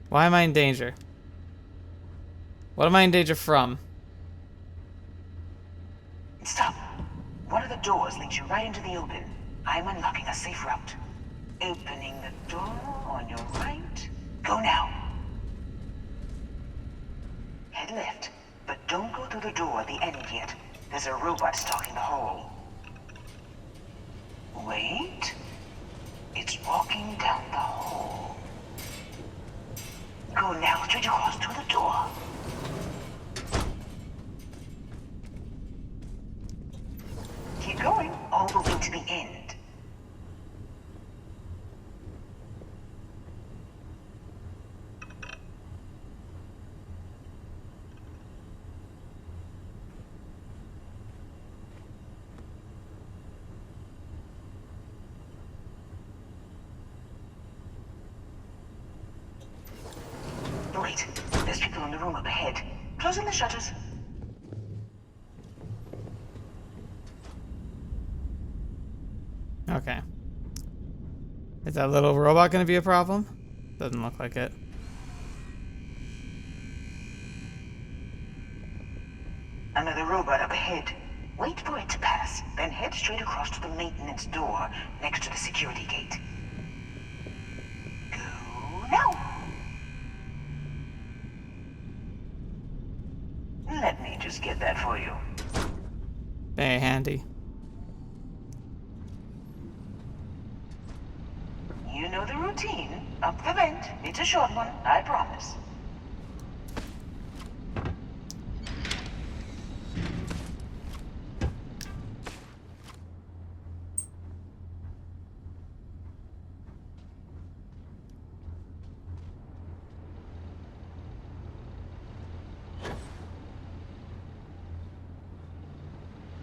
A: Why am I in danger? What am I in danger from?
O: Stop. One of the doors leads you right into the open. I'm unlocking a safe route. Opening the door on your right. Go now. Head left, but don't go through the door at the end yet. There's a robot stalking the hole. Wait. It's walking down the hole. Go now, straight across to the door. Keep going, all the way to the end. Wait, there's people in the room up ahead. Closing the shutters.
A: Okay. Is that little robot gonna be a problem? Doesn't look like it.
O: Another robot up ahead. Wait for it to pass, then head straight across to the maintenance door next to the security gate. Go now. Let me just get that for you.
A: Very handy.
O: You know the routine. Up the vent. It's a short one, I promise.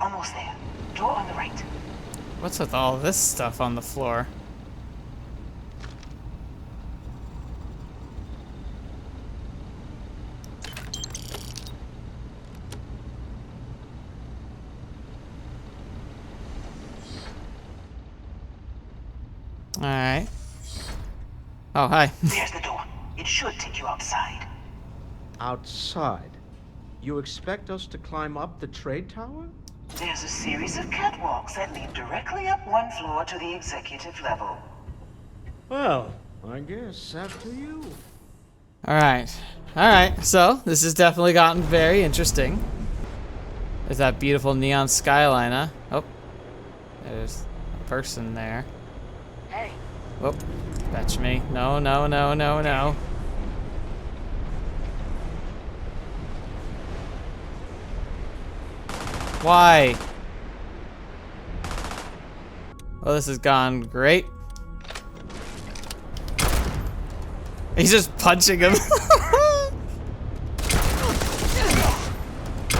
O: Almost there. Door on the right.
A: What's with all this stuff on the floor? Alright. Oh, hi.
O: There's the door. It should take you outside.
E: Outside? You expect us to climb up the trade tower?
O: There's a series of catwalks that lead directly up one floor to the executive level.
E: Well, I guess after you.
A: Alright. Alright, so this has definitely gotten very interesting. There's that beautiful neon skyline, huh? Oh. There's a person there.
C: Hey.
A: Whoop. Fetch me. No, no, no, no, no. Why? Well, this has gone great. He's just punching him.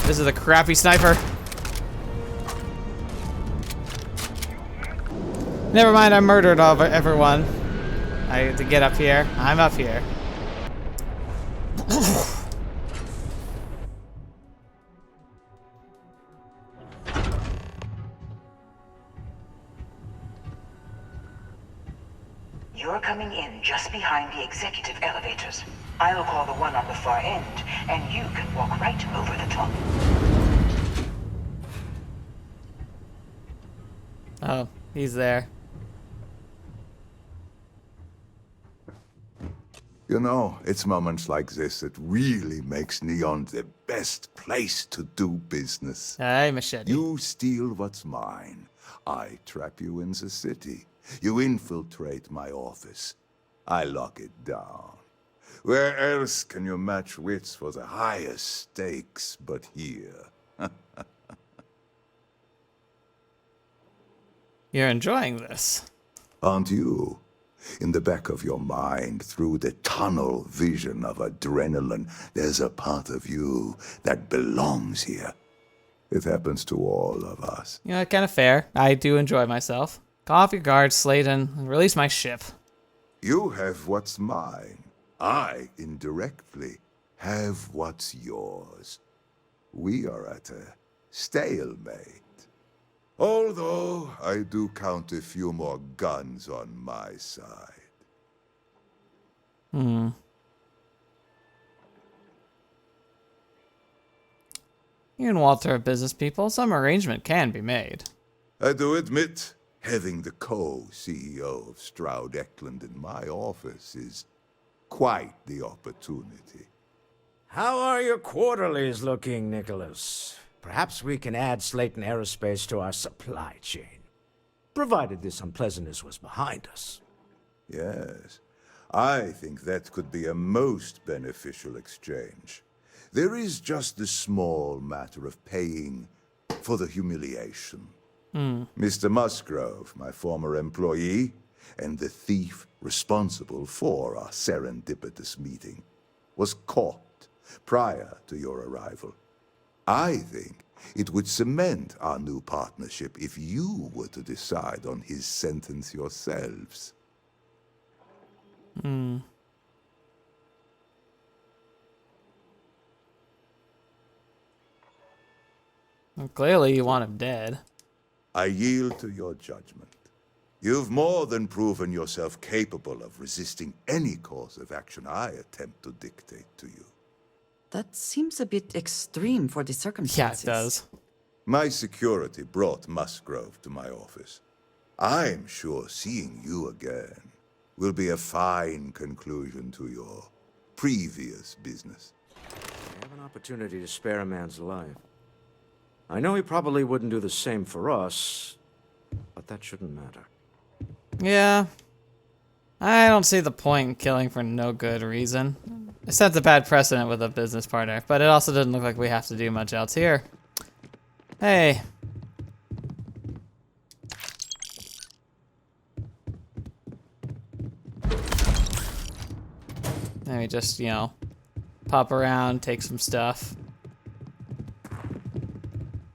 A: This is a crappy sniper. Never mind, I murdered all of everyone. I had to get up here. I'm up here.
O: You're coming in just behind the executive elevators. I'll call the one on the far end, and you can walk right over the top.
A: Oh, he's there.
N: You know, it's moments like this that really makes Neon the best place to do business.
A: Hey, Machete.
N: You steal what's mine. I trap you in the city. You infiltrate my office. I lock it down. Where else can you match wits for the highest stakes but here?
A: You're enjoying this.
N: Aren't you? In the back of your mind, through the tunnel vision of adrenaline, there's a part of you that belongs here. It happens to all of us.
A: You know, kind of fair. I do enjoy myself. Call off your guard, Slayton, and release my ship.
N: You have what's mine. I, indirectly, have what's yours. We are at a stalemate. Although, I do count a few more guns on my side.
A: Hmm. You and Walter are business people. Some arrangement can be made.
N: I do admit, having the co-CEO of Stroud Eklund in my office is quite the opportunity.
E: How are your quarterlies looking, Nicholas? Perhaps we can add Slayton Aerospace to our supply chain, provided this unpleasantness was behind us.
N: Yes, I think that could be a most beneficial exchange. There is just the small matter of paying for the humiliation. Mr. Musgrove, my former employee, and the thief responsible for our serendipitous meeting, was caught prior to your arrival. I think it would cement our new partnership if you were to decide on his sentence yourselves.
A: Hmm. Well, clearly you want him dead.
N: I yield to your judgment. You've more than proven yourself capable of resisting any course of action I attempt to dictate to you.
F: That seems a bit extreme for the circumstances.
A: Yeah, it does.
N: My security brought Musgrove to my office. I'm sure seeing you again will be a fine conclusion to your previous business.
E: We have an opportunity to spare a man's life. I know he probably wouldn't do the same for us, but that shouldn't matter.
A: Yeah. I don't see the point in killing for no good reason. It sets a bad precedent with a business partner, but it also doesn't look like we have to do much else here. Hey. Let me just, you know, pop around, take some stuff.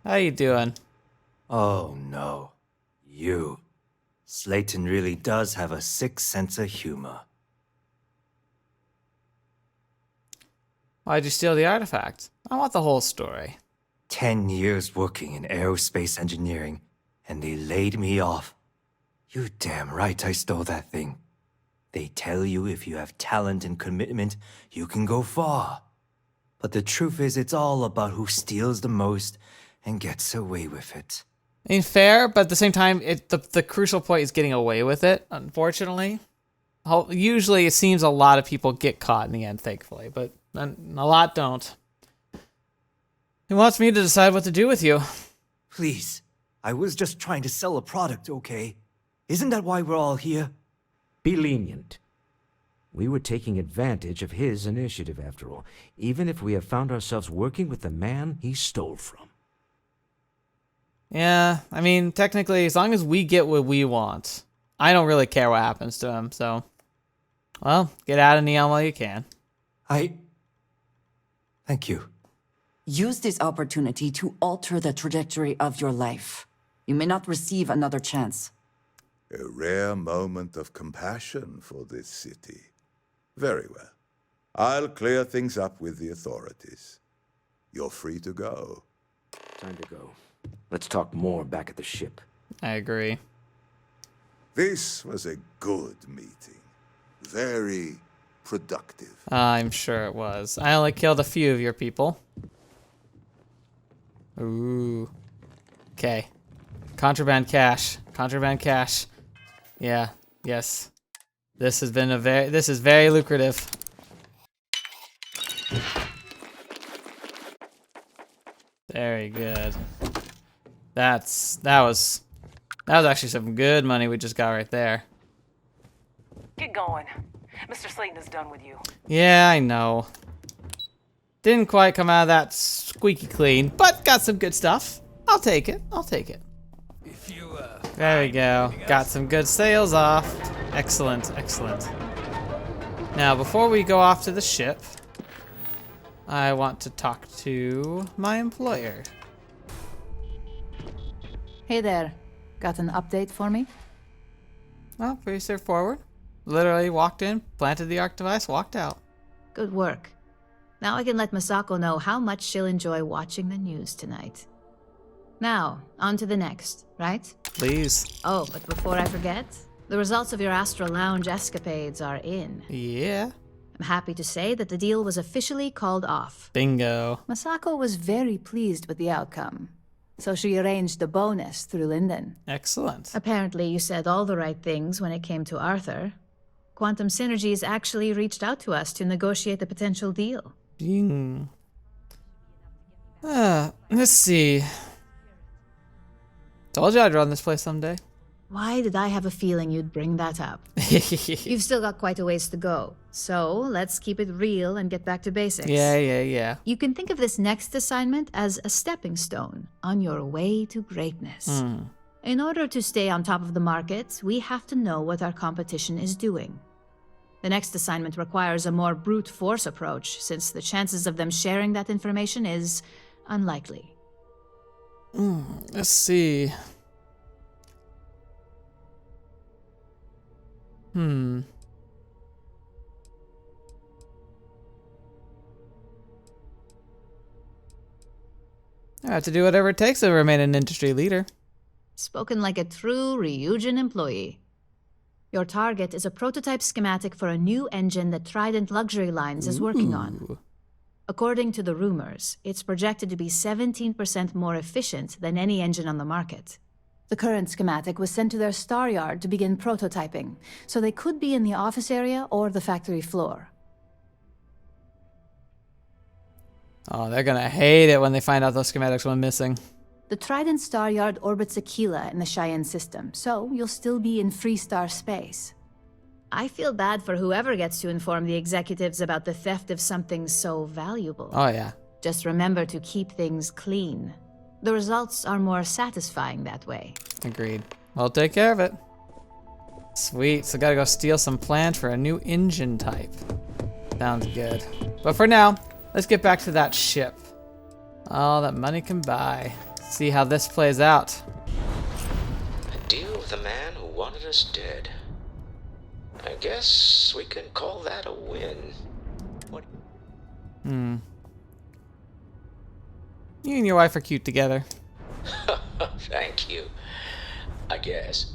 A: How you doing?
K: Oh no. You. Slayton really does have a sick sense of humor.
A: Why'd you steal the artifact? I want the whole story.
K: 10 years working in aerospace engineering, and they laid me off. You damn right I stole that thing. They tell you if you have talent and commitment, you can go far. But the truth is, it's all about who steals the most and gets away with it.
A: I mean, fair, but at the same time, the crucial point is getting away with it, unfortunately. Usually it seems a lot of people get caught in the end, thankfully, but a lot don't. He wants me to decide what to do with you.
K: Please, I was just trying to sell a product, okay? Isn't that why we're all here?
E: Be lenient. We were taking advantage of his initiative, after all, even if we have found ourselves working with the man he stole from.
A: Yeah, I mean, technically, as long as we get what we want, I don't really care what happens to him, so... Well, get out of Neon while you can.
K: Thank you.
F: Use this opportunity to alter the trajectory of your life. You may not receive another chance.
N: A rare moment of compassion for this city. Very well. I'll clear things up with the authorities. You're free to go.
E: Time to go. Let's talk more back at the ship.
A: I agree.
N: This was a good meeting. Very productive.
A: I'm sure it was. I only killed a few of your people. Ooh. Okay. Contraband cash. Contraband cash. Yeah. Yes. This has been this is very lucrative. Very good. That was actually some good money we just got right there.
C: Get going. Mr. Slayton is done with you.
A: Yeah, I know. Didn't quite come out of that squeaky clean, but got some good stuff. I'll take it. I'll take it.
B: If you,
A: There we go. Got some good sales off. Excellent, excellent. Now, before we go off to the ship, I want to talk to my employer.
P: Hey there. Got an update for me?
A: Well, pretty straightforward. Literally walked in, planted the arc device, walked out.
P: Good work. Now I can let Masako know how much she'll enjoy watching the news tonight. Now, on to the next, right?
A: Please.
P: Oh, but before I forget, the results of your Astral Lounge escapades are in.
A: Yeah.
P: I'm happy to say that the deal was officially called off.
A: Bingo.
P: Masako was very pleased with the outcome, so she arranged a bonus through Linden.
A: Excellent.
P: Apparently you said all the right things when it came to Arthur. Quantum Synergies actually reached out to us to negotiate the potential deal.
A: Ding. Let's see. Told you I'd run this place someday.
P: Why did I have a feeling you'd bring that up? You've still got quite a ways to go, so let's keep it real and get back to basics.
A: Yeah.
P: You can think of this next assignment as a stepping stone on your way to greatness. In order to stay on top of the market, we have to know what our competition is doing. The next assignment requires a more brute force approach, since the chances of them sharing that information is unlikely.
A: Let's see. I have to do whatever it takes to remain an industry leader.
P: Spoken like a true Ryujin employee. Your target is a prototype schematic for a new engine that Trident Luxury Lines is working on. According to the rumors, it's projected to be 17% more efficient than any engine on the market. The current schematic was sent to their star yard to begin prototyping, so they could be in the office area or the factory floor.
A: Oh, they're gonna hate it when they find out those schematics went missing.
P: The Trident star yard orbits Aquila in the Cheyenne system, so you'll still be in free star space. I feel bad for whoever gets to inform the executives about the theft of something so valuable.
A: Oh, yeah.
P: Just remember to keep things clean. The results are more satisfying that way.
A: Agreed. I'll take care of it. Sweet, so gotta go steal some plans for a new engine type. Sounds good. But for now, let's get back to that ship. All that money can buy. See how this plays out.
E: A deal with the man who wanted us dead. I guess we can call that a win. What?
A: You and your wife are cute together.
E: Thank you. I guess.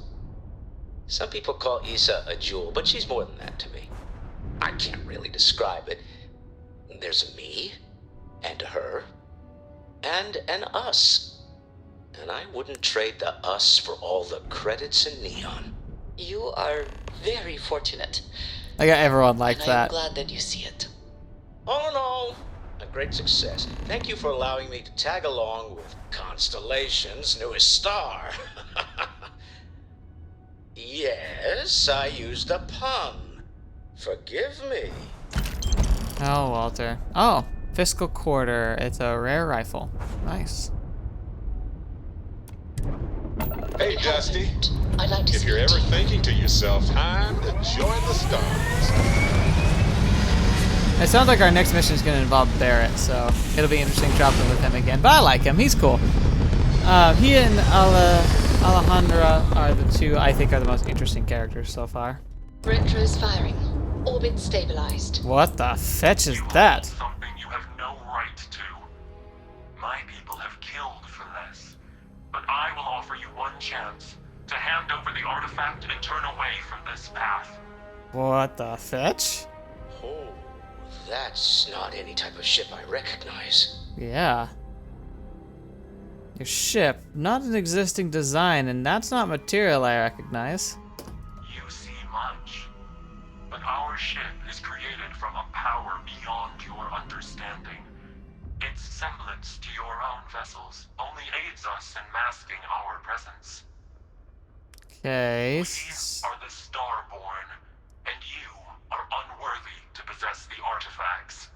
E: Some people call Issa a jewel, but she's more than that to me. I can't really describe it. There's a me, and a her, and an us. And I wouldn't trade the us for all the credits in Neon.
Q: You are very fortunate.
A: I got everyone like
Q: and
A: that.
Q: I'm glad that you see it.
E: All in all, a great success. Thank you for allowing me to tag along with Constellation's newest star. Yes, I used a pun. Forgive me.
A: Oh, Walter. Oh, fiscal quarter. It's a rare rifle. Nice.
R: Hey, Dusty.
Q: I'd like to
R: if you're ever thinking to yourself, time to join the stars.
A: It sounds like our next mission is going to involve Barrett, so it'll be interesting dropping with him again. But I like him. He's cool. He and Alejandra are the two I think are the most interesting characters so far.
Q: Retros firing. Orbit stabilized.
A: What the fetch is that?
S: Something you have no right to. My people have killed for less. But I will offer you one chance to hand over the artifact and turn away from this path.
A: What the fetch?
E: Oh, that's not any type of ship I recognize.
A: Yeah. Your ship, not an existing design, and that's not material I recognize.
S: You see much. But our ship is created from a power beyond your understanding. Its semblance to your own vessels only aids us in masking our presence.
A: Okay.
S: We are the Starborn, and you are unworthy to possess the artifacts.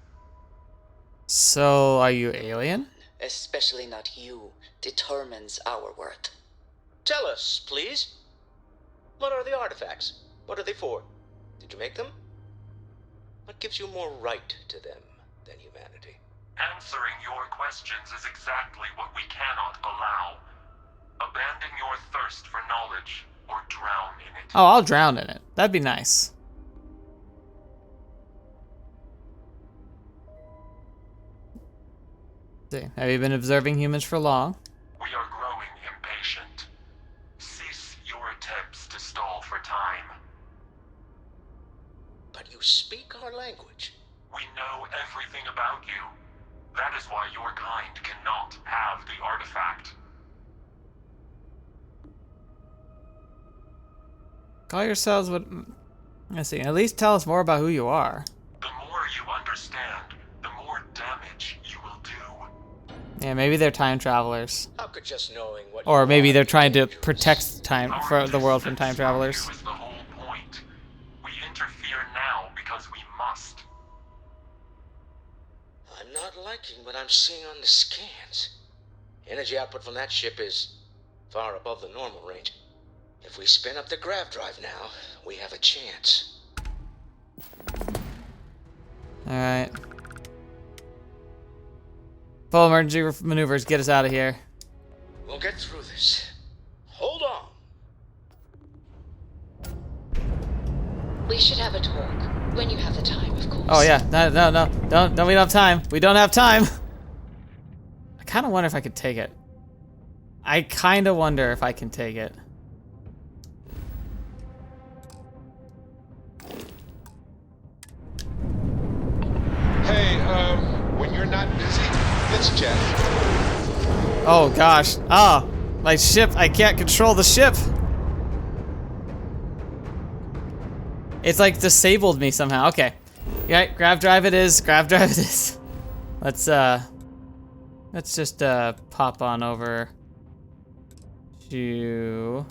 A: So, are you alien?
T: Especially not you, determines our worth. Tell us, please. What are the artifacts? What are they for? Did you make them? What gives you more right to them than humanity?
S: Answering your questions is exactly what we cannot allow. Abandon your thirst for knowledge, or drown in it.
A: Oh, I'll drown in it. That'd be nice. See, have you been observing humans for long?
S: We are growing impatient. Cease your attempts to stall for time.
T: But you speak our language.
S: We know everything about you. That is why your kind cannot have the artifact.
A: Call yourselves what... Let's see, at least tell us more about who you are.
S: The more you understand, the more damage you will do.
A: Yeah, maybe they're time travelers.
T: How could just knowing what
A: Or
T: you
A: maybe
T: are
A: they're trying to
T: dangerous?
A: protect the world from time travelers.
S: That is the whole point. We interfere now because we must.
T: I'm not liking what I'm seeing on the scans. Energy output from that ship is far above the normal range. If we spin up the grav drive now, we have a chance.
A: Alright. Full emergency maneuvers, get us out of here.
T: We'll get through this. Hold on.
Q: We should have a talk. When you have the time, of course.
A: Oh yeah, no, don't, we don't have time. We don't have time. I kind of wonder if I could take it. I kind of wonder if I can take it.
R: Hey, when you're not busy, let's chat.
A: Oh gosh. Ah, my ship. I can't control the ship. It's like disabled me somehow. Okay. Yeah, grav drive it is. Grav drive it is. Let's just pop on over to...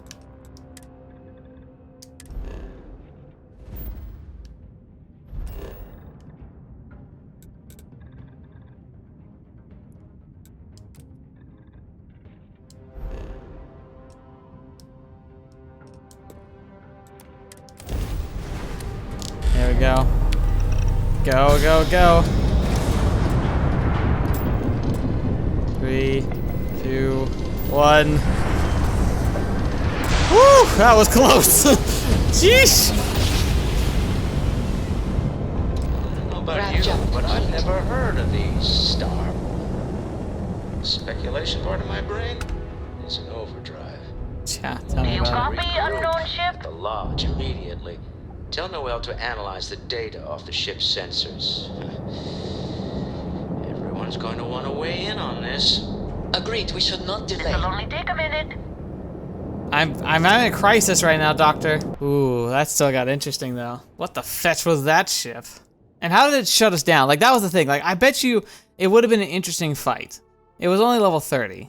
A: There we go. Go, go, go. 3, 2, 1. Woo! That was close. Jeez.
T: I don't know about you, but I've never heard of these Starborn. Speculation part of my brain is in overdrive.
A: Yeah, tell me about it.
T: Unknown ship? The lodge immediately. Tell Noel to analyze the data off the ship's sensors. Everyone's going to want to weigh in on this.
Q: Agreed, we should not delay.
D: It'll only take a minute.
A: I'm in a crisis right now, Doctor. Ooh, that still got interesting though. What the fetch was that ship? And how did it shut us down? Like that was the thing. Like I bet you it would have been an interesting fight. It was only level 30.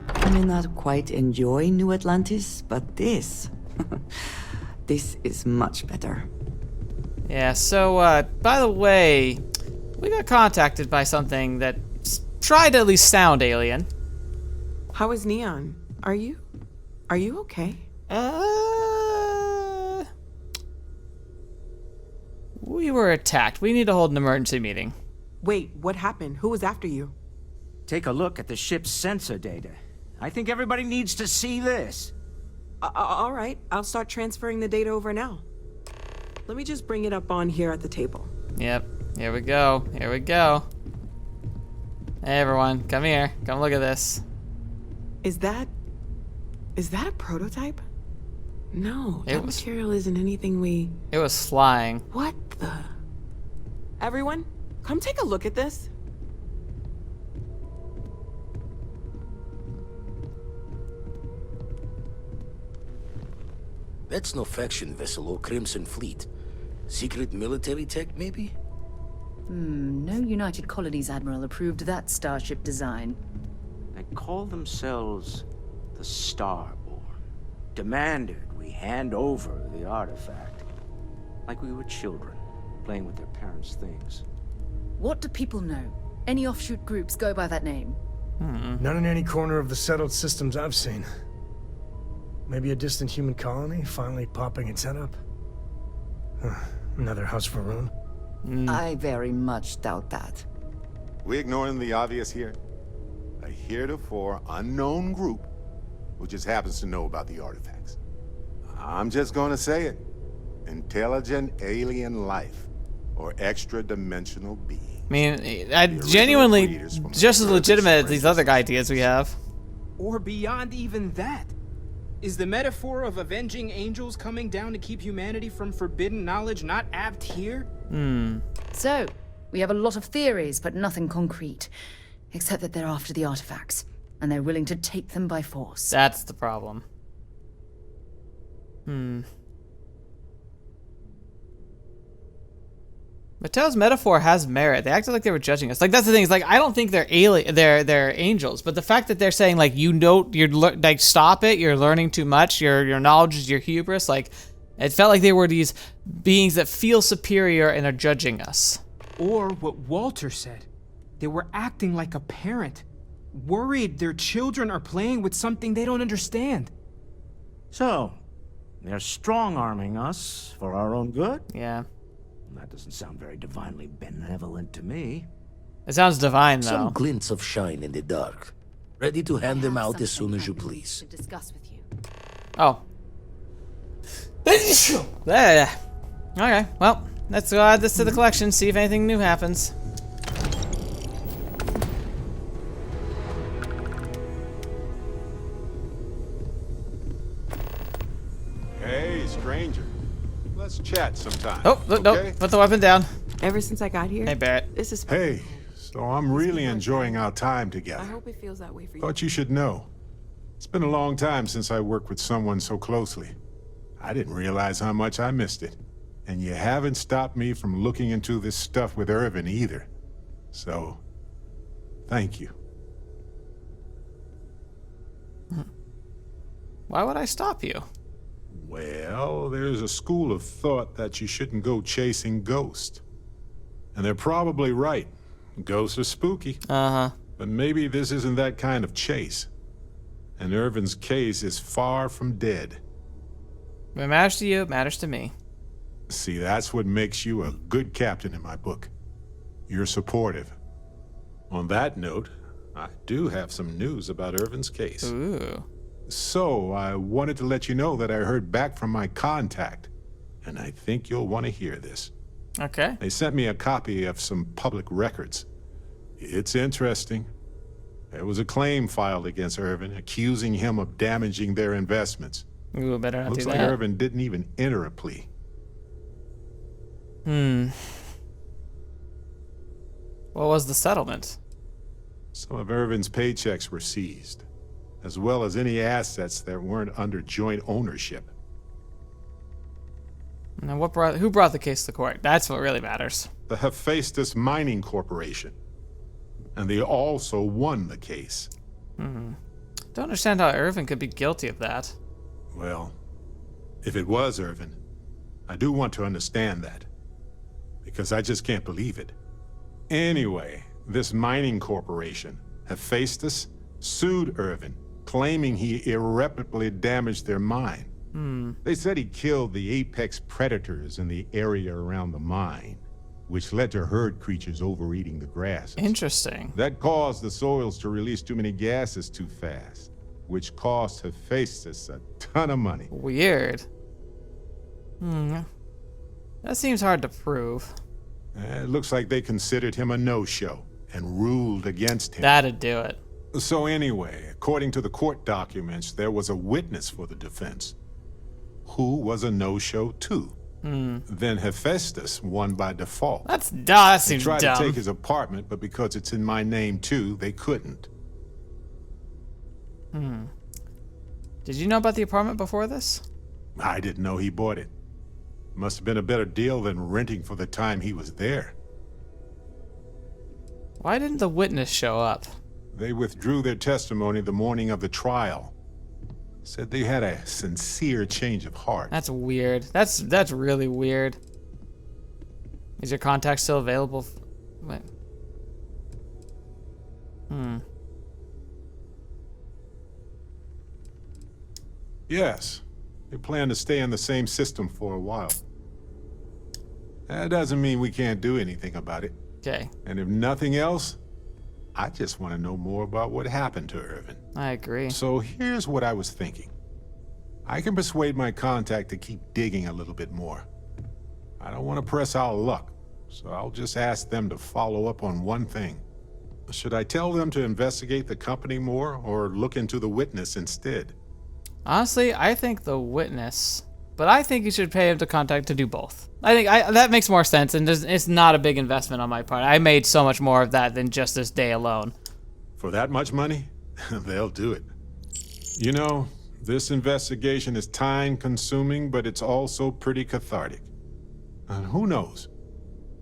F: I may not quite enjoy New Atlantis, but this... this is much better.
A: Yeah, so, by the way, we got contacted by something that tried to at least sound alien.
U: How is Neon? Are you okay?
A: We were attacked. We need to hold an emergency meeting.
U: Wait, what happened? Who was after you?
L: Take a look at the ship's sensor data. I think everybody needs to see this.
U: All right, I'll start transferring the data over now. Let me just bring it up on here at the table.
A: Yep, here we go. Here we go. Hey everyone, come here. Come look at this.
U: Is that a prototype? No, that material isn't anything we...
A: It was flying.
U: What the... Everyone, come take a look at this.
V: That's no faction vessel or Crimson Fleet. Secret military tech, maybe?
H: No United Colonies Admiral approved that starship design.
E: They call themselves the Starborn. Demanded we hand over the artifact. Like we were children, playing with their parents' things.
H: What do people know? Any offshoot groups go by that name?
V: Not in any corner of the settled systems I've seen. Maybe a distant human colony finally popping its head up? Another house for Rune?
F: I very much doubt that.
W: We ignoring the obvious here? A heretofore unknown group who just happens to know about the artifacts. I'm just gonna say it. Intelligent alien life, or extra-dimensional being.
A: I mean, I genuinely just as legitimate as these other ideas we have.
X: Or beyond even that. Is the metaphor of avenging angels coming down to keep humanity from forbidden knowledge not apt here?
H: So, we have a lot of theories, but nothing concrete. Except that they're after the artifacts, and they're willing to take them by force.
A: That's the problem. Mattel's metaphor has merit. They acted like they were judging us. Like, that's the thing. Is like, I don't think they're alien. They're angels. But the fact that they're saying like, you know, like, stop it. You're learning too much. Your knowledge is your hubris. Like, it felt like they were these beings that feel superior and are judging us.
X: Or what Walter said. They were acting like a parent, worried their children are playing with something they don't understand.
E: So, they're strong-arming us for our own good?
A: Yeah.
E: That doesn't sound very divinely benevolent to me.
A: It sounds divine, though.
Y: Some glints of shine in the dark. Ready to hand them out as soon as you please.
H: To discuss with you.
A: Oh. There. Okay, well, let's go add this to the collection, see if anything new happens.
W: Hey, stranger. Let's chat sometime.
A: Oh, look, no, put the weapon down.
U: Ever since I got here,
A: Hey, Barrett.
U: this is.
W: Hey, so I'm really enjoying our time together.
U: I hope it feels that way for you.
W: Thought you should know. It's been a long time since I worked with someone so closely. I didn't realize how much I missed it. And you haven't stopped me from looking into this stuff with Irvin either. So, thank you.
A: Why would I stop you?
W: Well, there's a school of thought that you shouldn't go chasing ghosts. And they're probably right. Ghosts are spooky.
A: Uh-huh.
W: But maybe this isn't that kind of chase. And Irvin's case is far from dead.
A: If it matters to you, it matters to me.
W: See, that's what makes you a good captain in my book. You're supportive. On that note, I do have some news about Irvin's case.
A: Ooh.
W: So, I wanted to let you know that I heard back from my contact, and I think you'll want to hear this.
A: Okay.
W: They sent me a copy of some public records. It's interesting. There was a claim filed against Irvin, accusing him of damaging their investments.
A: Ooh, better not
W: Looks
A: do
W: like
A: that.
W: Irvin didn't even enter a plea.
A: What was the settlement?
W: Some of Irvin's paychecks were seized, as well as any assets that weren't under joint ownership.
A: Now, who brought the case to court? That's what really matters.
W: The Hephaestus Mining Corporation. And they also won the case.
A: Don't understand how Irvin could be guilty of that.
W: Well, if it was Irvin, I do want to understand that. Because I just can't believe it. Anyway, this mining corporation, Hephaestus, sued Irvin, claiming he irreparably damaged their mine. They said he killed the apex predators in the area around the mine, which led to herd creatures overeating the grass.
A: Interesting.
W: That caused the soils to release too many gases too fast, which cost Hephaestus a ton of money.
A: Weird. That seems hard to prove.
W: It looks like they considered him a no-show and ruled against him.
A: That'd do it.
W: So anyway, according to the court documents, there was a witness for the defense, who was a no-show too. Then Hephaestus won by default.
A: That seems
W: They tried
A: dumb.
W: to take his apartment, but because it's in my name too, they couldn't.
A: Did you know about the apartment before this?
W: I didn't know he bought it. Must have been a better deal than renting for the time he was there.
A: Why didn't the witness show up?
W: They withdrew their testimony the morning of the trial. Said they had a sincere change of heart.
A: That's weird. That's really weird. Is your contact still available? What?
W: Yes. They plan to stay in the same system for a while. That doesn't mean we can't do anything about it.
A: Okay.
W: And if nothing else, I just want to know more about what happened to Irvin.
A: I agree.
W: So here's what I was thinking. I can persuade my contact to keep digging a little bit more. I don't want to press our luck, so I'll just ask them to follow up on one thing. Should I tell them to investigate the company more or look into the witness instead?
A: Honestly, I think the witness, but I think you should pay him to contact to do both. I think that makes more sense, and it's not a big investment on my part. I made so much more of that than just this day alone.
W: For that much money? They'll do it. You know, this investigation is time-consuming, but it's also pretty cathartic. And who knows?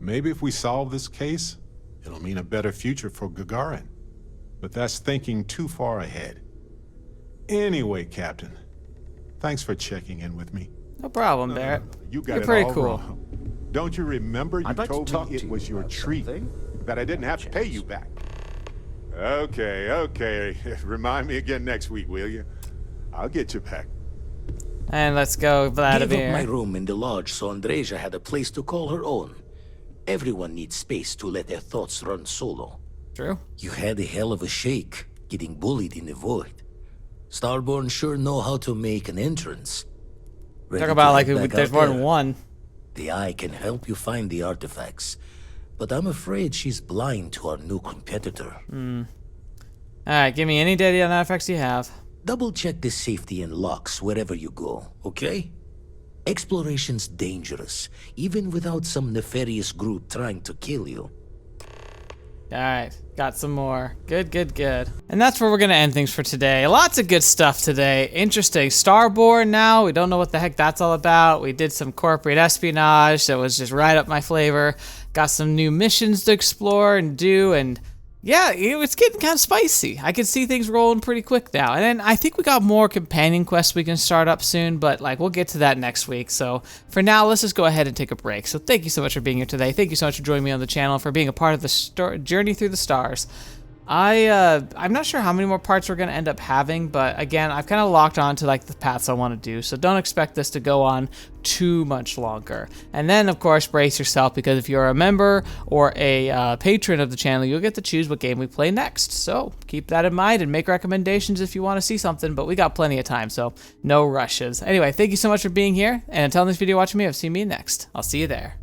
W: Maybe if we solve this case, it'll mean a better future for Gagarin. But that's thinking too far ahead. Anyway, Captain, thanks for checking in with me.
A: No problem, Barrett.
W: You got
A: You're
W: it
A: pretty
W: all
A: cool.
W: wrong. Don't you remember you told me it was your treat, that I didn't have to pay you back? Okay. Remind me again next week, will you? I'll get you back.
A: And let's go, Vladimir.
Y: Gave up my room in the lodge so Andreja had a place to call her own. Everyone needs space to let their thoughts run solo.
A: True.
Y: You had a hell of a shake, getting bullied in the void. Starborn sure know how to make an entrance. Ready
A: Talk about
Y: to
A: like
Y: head back
A: there's
Y: out
A: more
Y: there?
A: than one.
Y: The Eye can help you find the artifacts, but I'm afraid she's blind to our new competitor.
A: Alright, give me any data on artifacts you have.
Y: Double check the safety and locks wherever you go, okay? Exploration's dangerous, even without some nefarious group trying to kill you.
A: Alright, got some more. Good. And that's where we're gonna end things for today. Lots of good stuff today. Interesting. Starborn now, we don't know what the heck that's all about. We did some corporate espionage that was just right up my flavor. Got some new missions to explore and do, and yeah, it's getting kind of spicy. I can see things rolling pretty quick now. And then I think we got more companion quests we can start up soon, but like we'll get to that next week. So for now, let's just go ahead and take a break. So thank you so much for being here today. Thank you so much for joining me on the channel, for being a part of the journey through the stars. I'm not sure how many more parts we're gonna end up having, but again, I've kind of locked on to like the paths I want to do, so don't expect this to go on too much longer. And then of course, brace yourself, because if you're a member or a patron of the channel, you'll get to choose what game we play next. So keep that in mind and make recommendations if you want to see something, but we got plenty of time, so no rushes. Anyway, thank you so much for being here, and until next video watching me, I've seen me next. I'll see you there.